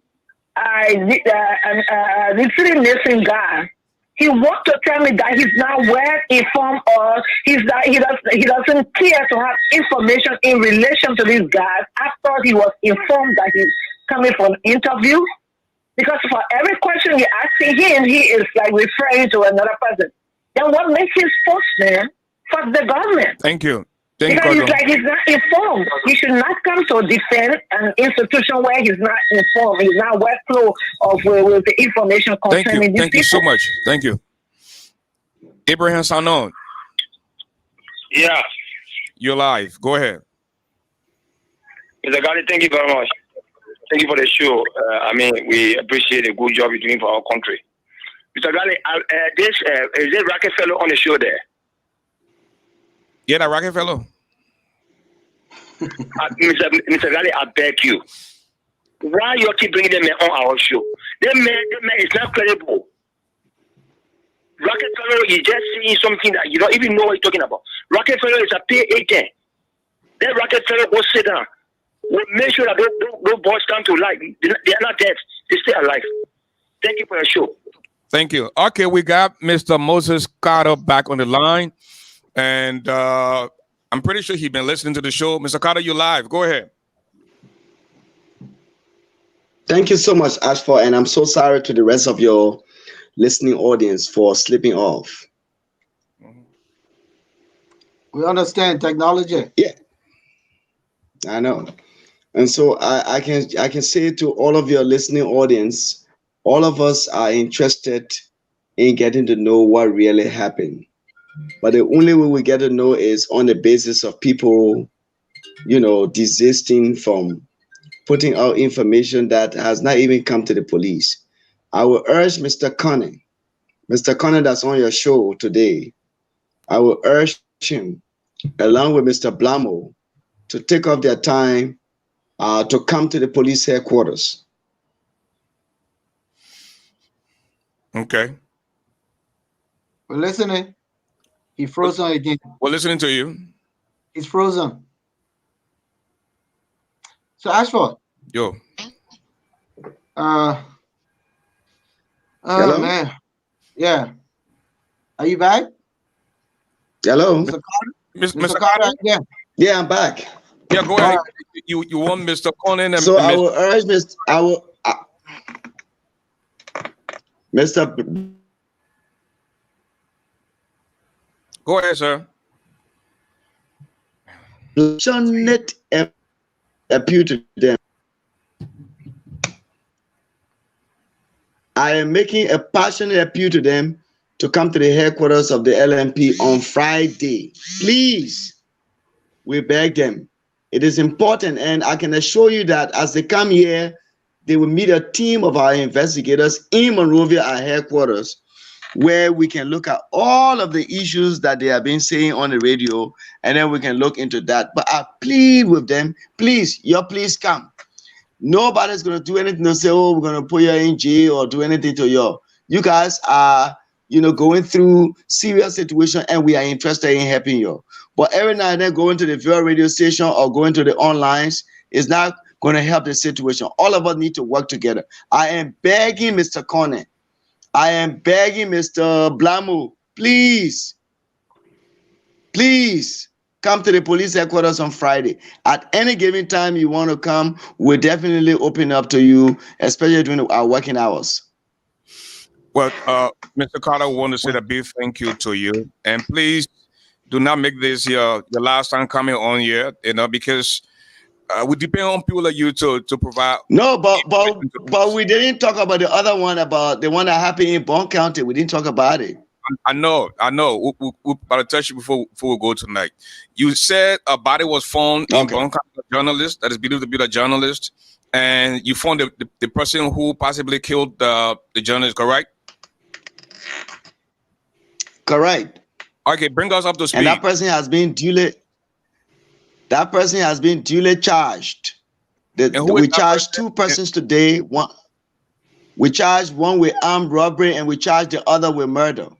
the city missing guy. He wants to tell me that he's not well informed or he doesn't care to have information in relation to these guys after he was informed that he's coming for an interview. Because for every question you're asking him, he is like referring to another person. Then what makes him spokesman for the government? Thank you. Because he's not informed. He should not come to defend an institution where he's not informed. He's not well clothed with the information concerning these people. Thank you so much. Thank you. Abraham Sanon. Yeah. You're live. Go ahead. Mr. Garley, thank you very much. Thank you for the show. We appreciate the good job you're doing for our country. Mr. Garley, is there Rockefeller on the show there? Yeah, that Rockefeller. Mr. Garley, I beg you. Why you keep bringing them on our show? That man is not credible. Rockefeller is just saying something that you don't even know what he's talking about. Rockefeller is a pay agent. That Rockefeller will sit down. We'll make sure that those boys come to life. They are not dead. They stay alive. Thank you for your show. Thank you. Okay, we got Mr. Moses Carter back on the line, and I'm pretty sure he's been listening to the show. Mr. Carter, you're live. Go ahead. Thank you so much, Ashford, and I'm so sorry to the rest of your listening audience for slipping off. We understand technology. Yeah, I know. And so I can say to all of your listening audience, all of us are interested in getting to know what really happened. But the only way we get to know is on the basis of people, desisting from putting out information that has not even come to the police. I will urge Mr. Connor that's on your show today, I will urge him, along with Mr. Blamo, to take off their time to come to the police headquarters. Okay. We're listening. He's frozen again. We're listening to you. He's frozen. So Ashford. Yo. Hello? Man. Yeah. Are you back? Hello? Mr. Carter? Mr. Carter? Yeah. Yeah, I'm back. Yeah, go ahead. You want Mr. Conan and so I will urge Mr. Go ahead, sir. Passionate appeal to them. I am making a passionate appeal to them to come to the headquarters of the LMP on Friday. Please, we beg them. It is important, and I can assure you that as they come here, they will meet a team of our investigators in Monrovia, our headquarters, where we can look at all of the issues that they have been saying on the radio, and then we can look into that. But I plead with them, please come. Nobody's going to do anything to say, oh, we're going to put you in jail or do anything to you. You guys are, going through serious situation, and we are interested in helping you. But every now and then going to the Viewer radio station or going to the onlines is not going to help the situation. All of us need to work together. I am begging Mr. Conant. I am begging Mr. Blamo, please come to the police headquarters on Friday. At any given time you want to come, we'll definitely open up to you, especially during our working hours. Well, Mr. Carter, I want to say a big thank you to you. And please do not make this your last time coming on here, because we depend on people like you to provide. No, but we didn't talk about the other one, about the one that happened in Bond County. We didn't talk about it. I know. We'll about to touch you before we go tonight. You said a body was found in Bond County, a journalist that is believed to be a journalist, and you found the person who possibly killed the journalist, correct? Correct. Okay, bring us up to speed. And that person has been duly charged. We charged two persons today. We charged one with armed robbery, and we charged the other with murder.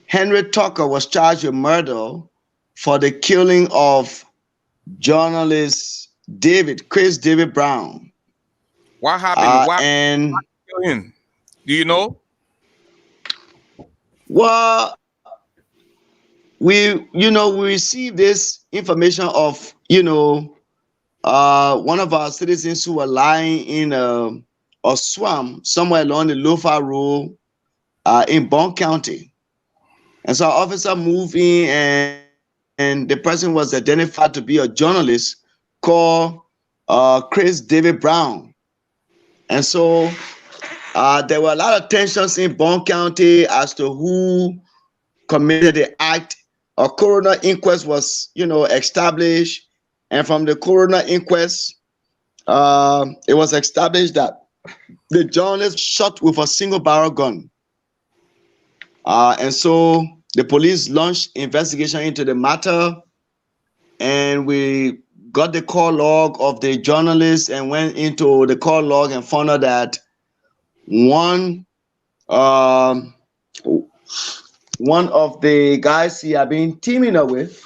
Henry Tucker was charged with murder for the killing of journalist Chris David Brown. What happened? Do you know? Well, we received this information of, one of our citizens who were lying in a swamp somewhere along the Lofa Road in Bond County. And so our officer moved in, and the person was identified to be a journalist called Chris David Brown. And so there were a lot of tensions in Bond County as to who committed the act. A coroner inquest was, established, and from the coroner inquest, it was established that the journalist shot with a single barrel gun. And so the police launched investigation into the matter, and we got the call log of the journalist and went into the call log and found out that one of the guys he had been teaming up with,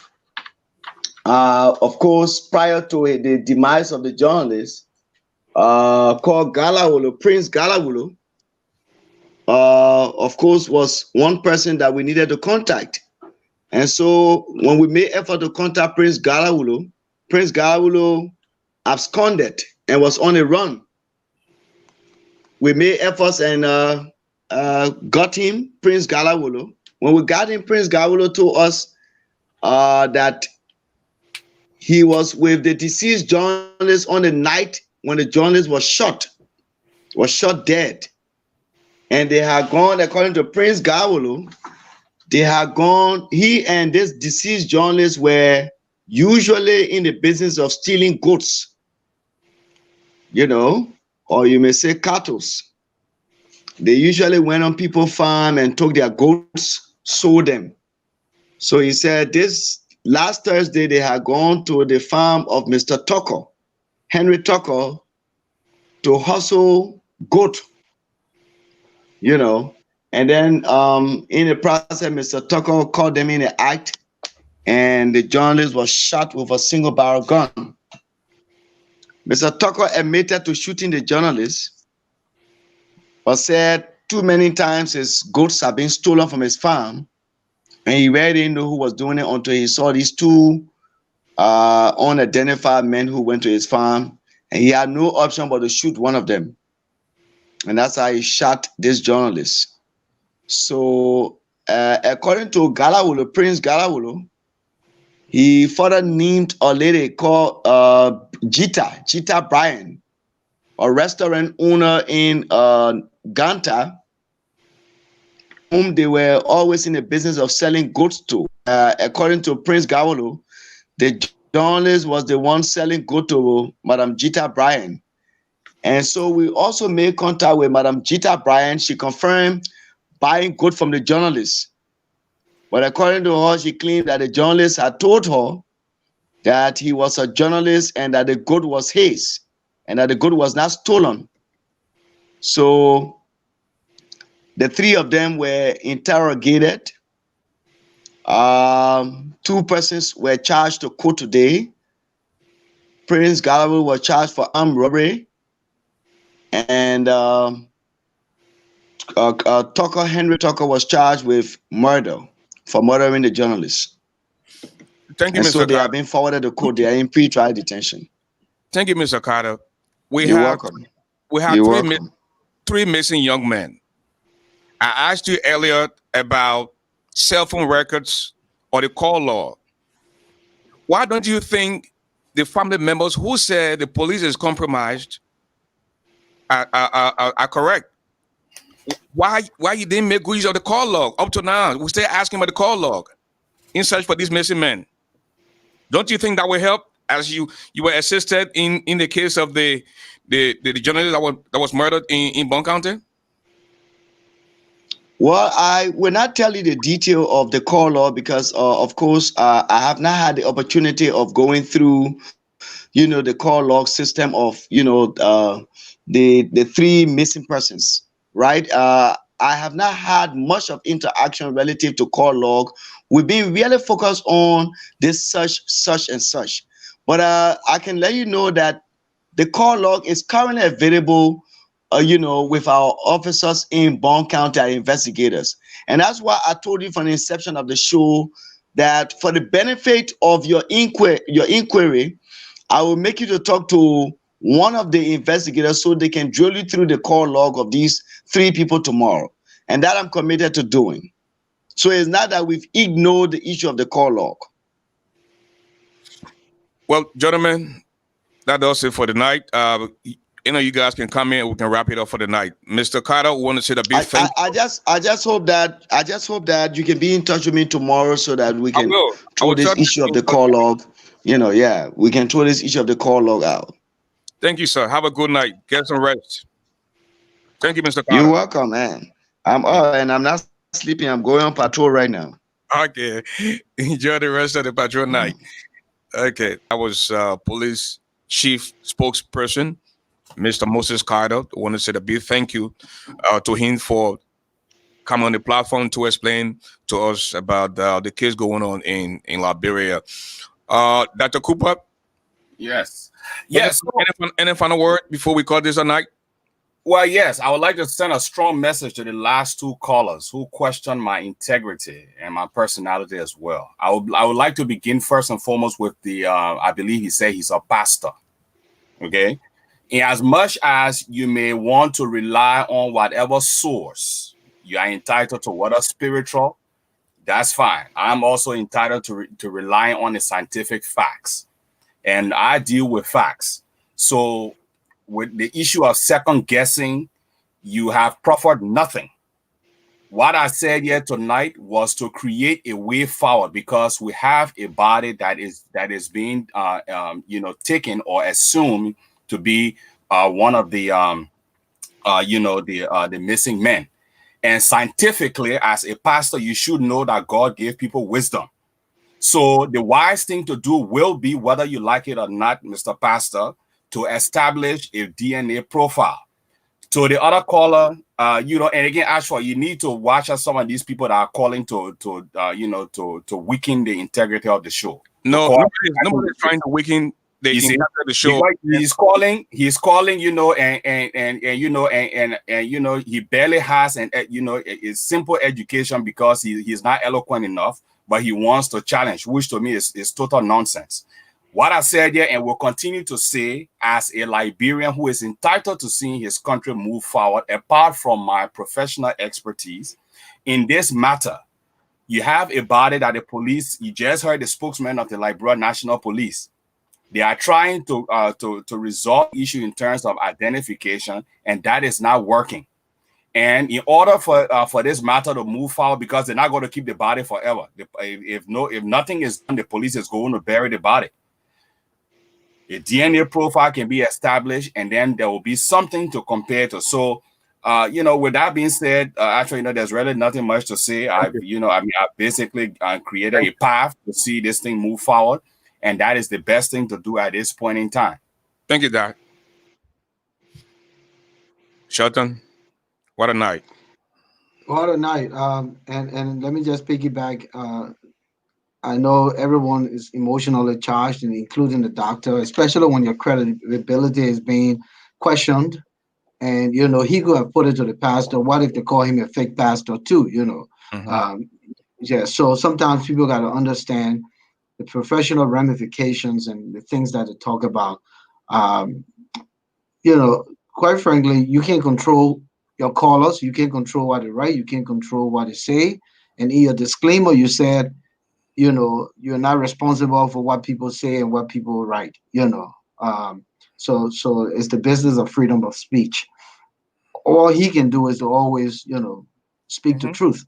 of course, prior to the demise of the journalist, called Galawolo, Prince Galawolo, of course, was one person that we needed to contact. And so when we made effort to contact Prince Galawulo absconded and was on a run. We made efforts and got him, Prince Galawulo. When we got him, Prince Galawulo told us that he was with the deceased journalist on the night when the journalist was shot dead. And they had gone, according to Prince Galawulo, he and this deceased journalist were usually in the business of stealing goats, or you may say cattle. They usually went on people's farm and took their goats, sold them. So he said this last Thursday they had gone to the farm of Mr. Tucker, Henry Tucker, to hustle goat, and then in the process, Mr. Tucker caught them in the act, and the journalist was shot with a single barrel gun. Mr. Tucker admitted to shooting the journalist, but said too many times his goats have been stolen from his farm, and he really didn't know who was doing it until he saw these two unidentified men who went to his farm, and he had no option but to shoot one of them. And that's how he shot this journalist. So according to Galawulo, Prince Galawulo, he further named a lady called Jita Bryan, a restaurant owner in Ganta, whom they were always in the business of selling goats to. According to Prince Galawulo, the journalist was the one selling goat to Madam Jita Bryan. And so we also made contact with Madam Jita Bryan. She confirmed buying goat from the journalist. But according to her, she claimed that the journalist had told her that he was a journalist and that the goat was his and that the goat was not stolen. So the three of them were interrogated. 2 persons were charged to court today. Prince Galawulo was charged for armed robbery. And Henry Tucker was charged with murder for murdering the journalist. Thank you, and Mr. so Carter. they have been forwarded to court. They are in pre-trial detention. Thank you, Mr. Carter. You're welcome. We have You're welcome. three missing young men. I asked you earlier about cell phone records or the call log. Why don't you think the family members who said the police is compromised are correct? Why you didn't make good use of the call log up to now? We're still asking about the call log in search for these missing men. Don't you think that will help as you were assisted in the case of the journalist that was murdered in Bond County? Well, I will not tell you the detail of the call log because, of course, I have not had the opportunity of going through, the call log system of, the 3 missing persons, right? I have not had much of interaction relative to call log. We've been really focused on this such and such. But I can let you know that the call log is currently available, with our officers in Bond County, our investigators. And that's why I told you from the inception of the show that for the benefit of your inquiry, I will make you to talk to one of the investigators so they can drill you through the call log of these 3 people tomorrow. And that I'm committed to doing. So it's not that we've ignored the issue of the call log. Well, gentlemen, that does it for the night. You guys can come in. We can wrap it up for the night. Mr. Carter, we want to say the big thank you. I just hope that you can be in touch with me tomorrow so that we can throw this issue of the call log. We can throw this issue of the call log out. Thank you, sir. Have a good night. Get some rest. Thank you, Mr. Carter. You're welcome, man. I'm up and I'm not sleeping. I'm going on patrol right now. Okay. Enjoy the rest of the patrol night. Okay. I was police chief spokesperson, Mr. Moses Carter. I want to say a big thank you to him for coming on the platform to explain to us about the case going on in Liberia. Dr. Cooper? Yes. Yes. Any final word before we call this a night? Well, yes, I would like to send a strong message to the last two callers who questioned my integrity and my personality as well. I would like to begin first and foremost with the I believe he said he's a pastor. Okay. In as much as you may want to rely on whatever source, you are entitled to whether spiritual, that's fine. I'm also entitled to rely on the scientific facts, and I deal with facts. So with the issue of second guessing, you have proffered nothing. What I said here tonight was to create a way forward because we have a body that is being taken or assumed to be one of the the missing men. And scientifically, as a pastor, you should know that God gave people wisdom. So the wise thing to do will be, whether you like it or not, Mr. Pastor, to establish a DNA profile. To the other caller, and again, Ashford, you need to watch out some of these people that are calling to weaken the integrity of the show. No, nobody's trying to weaken the integrity of the show. He's calling, he barely has a simple education because he's not eloquent enough, but he wants to challenge, which to me is total nonsense. What I said here and will continue to say as a Liberian who is entitled to seeing his country move forward, apart from my professional expertise in this matter, you have a body that the police, you just heard the spokesman of the Liberia National Police. They are trying to resolve the issue in terms of identification, and that is not working. And in order for this matter to move forward, because they're not going to keep the body forever, if nothing is done, the police is going to bury the body. A DNA profile can be established, and then there will be something to compare to. So, with that being said, actually, there's really nothing much to say. I basically created a path to see this thing move forward, and that is the best thing to do at this point in time. Thank you, Doc. Shelton, what a night. What a night. And let me just piggyback. I know everyone is emotionally charged, and including the doctor, especially when your credibility is being questioned. And he could have put it to the pastor. What if they call him a fake pastor too? So sometimes people got to understand the professional ramifications and the things that they talk about. Quite frankly, you can't control your callers. You can't control what they write. You can't control what they say. And in your disclaimer, you said, you're not responsible for what people say and what people write. So it's the business of freedom of speech. All he can do is to always, speak the truth.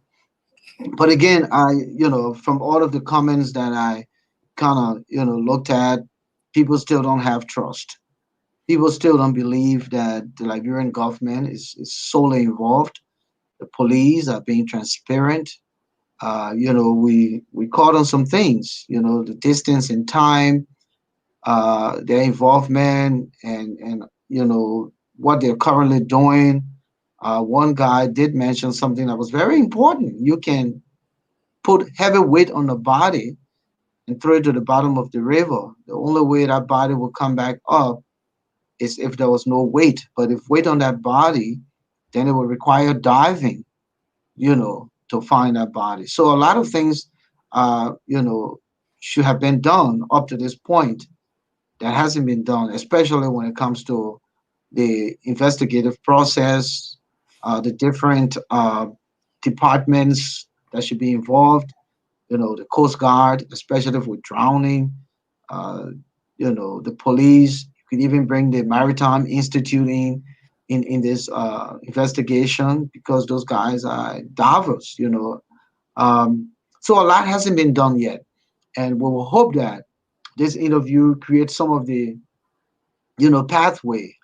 But again, from all of the comments that I kind of, looked at, people still don't have trust. People still don't believe that the Liberian government is solely involved. The police are being transparent. We caught on some things, the distance in time, their involvement and what they're currently doing. One guy did mention something that was very important. You can put heavy weight on the body and throw it to the bottom of the river. The only way that body will come back up is if there was no weight. But if weight on that body, then it would require diving, to find that body. So a lot of things, should have been done up to this point that hasn't been done, especially when it comes to the investigative process, the different departments that should be involved, the Coast Guard, especially with drowning, the police. You could even bring the Maritime Institute in this investigation because those guys are divers, so a lot hasn't been done yet. And we will hope that this interview creates some of the, pathway.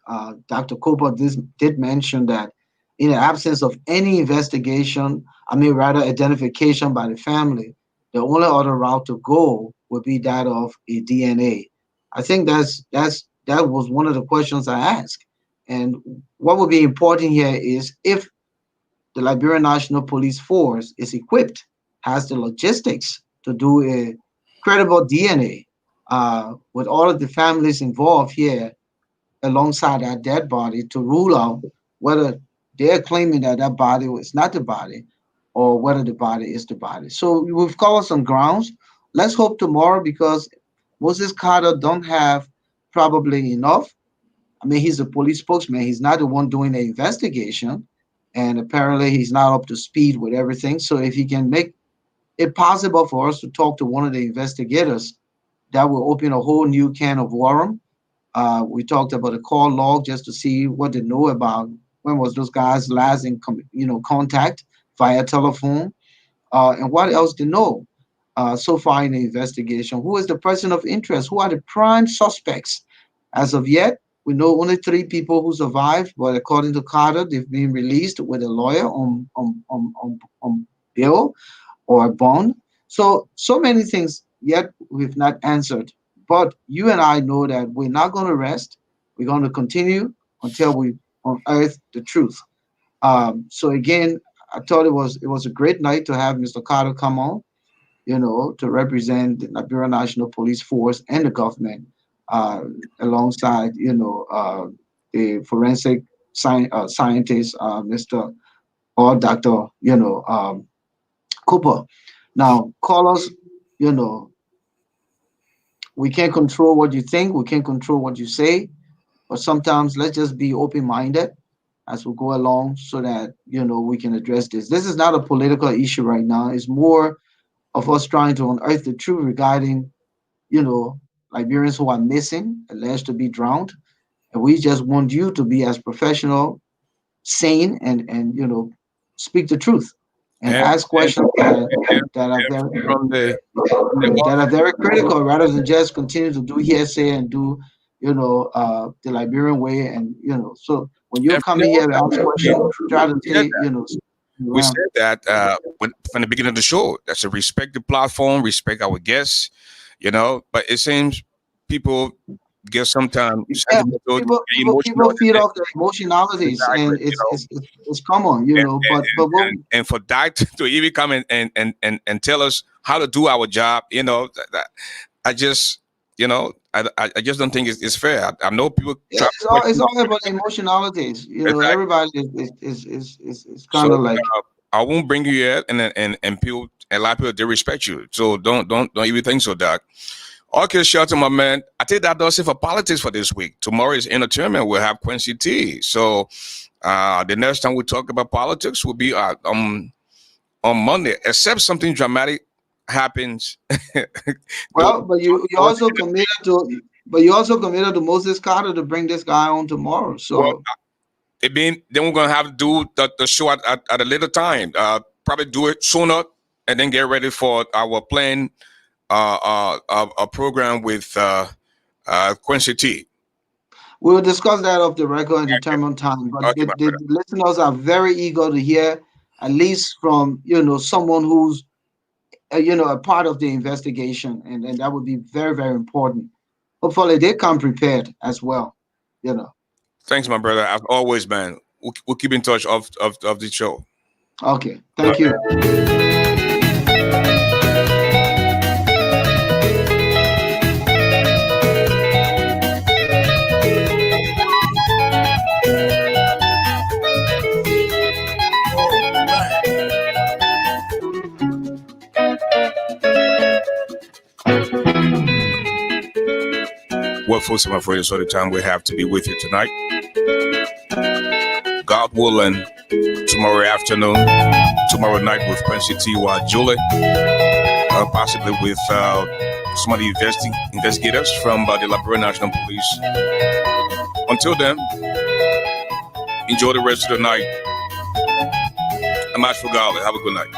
Dr. Cooper did mention that in the absence of any investigation, rather identification by the family, the only other route to go would be that of a DNA. I think that was one of the questions I asked. And what would be important here is if the Liberian National Police Force is equipped, has the logistics to do a credible DNA with all of the families involved here alongside that dead body to rule out whether they're claiming that that body was not the body, or whether the body is the body. So we've covered some grounds. Let's hope tomorrow, because Moses Carter don't have probably enough. I mean, he's a police spokesman. He's not the one doing the investigation, and apparently he's not up to speed with everything. So if he can make it possible for us to talk to one of the investigators, that will open a whole new can of worms. We talked about a call log just to see what they know about when was those guys last in contact via telephone, and what else they know so far in the investigation. Who is the person of interest? Who are the prime suspects? As of yet, we know only 3 people who survived, but according to Carter, they've been released with a lawyer on bail or bond. So many things yet we've not answered. But you and I know that we're not going to rest. We're going to continue until we unearth the truth. So again, I thought it was a great night to have Mr. Carter come on, to represent the Liberian National Police Force and the government, alongside, the forensic scientist, Mr. or Dr. Cooper. Now, callers, we can't control what you think, we can't control what you say, but sometimes let's just be open-minded as we go along, so that we can address this. This is not a political issue right now. It's more of us trying to unearth the truth regarding, Liberians who are missing, alleged to be drowned, and we just want you to be as professional, sane, and speak the truth and ask questions that are very critical, rather than just continue to do hearsay and do the Liberian way. And so when you're coming here to ask questions, try to say we said that from the beginning of the show. That's a respect the platform, respect our guests, but it seems people get sometimes people feed off the emotionalities. Exactly, and it's common, and for that to even come and tell us how to do our job, I just I just don't think it's fair. I know people. It's all about emotionalities. Exactly. Everybody is kind of like. I won't bring you here, and people, a lot of people, they respect you. So don't even think so, Doc. Okay, Shelton, my man. I think that does it for politics for this week. Tomorrow is entertainment. We'll have Quincy T. So the next time we talk about politics will be on Monday, except something dramatic happens. Well, but you also committed to Moses Carter to bring this guy on tomorrow. So then we're gonna have to do the show at a later time. Probably do it sooner, and then get ready for our planned a program with Quincy T. We'll discuss that off the record and determine time. But the listeners are very eager to hear, at least from someone who's a part of the investigation, and that would be very, very important. Hopefully they come prepared as well. Thanks, my brother. As always, man. We'll keep in touch of the show. Okay. Thank you. Well, folks, I'm afraid it's all the time we have to be with you tonight. God willing, tomorrow afternoon, tomorrow night with Quincy T. Julie, possibly with some of the investigators from the Liberian National Police. Until then, enjoy the rest of the night. I'm ASHFORD. Have a good night.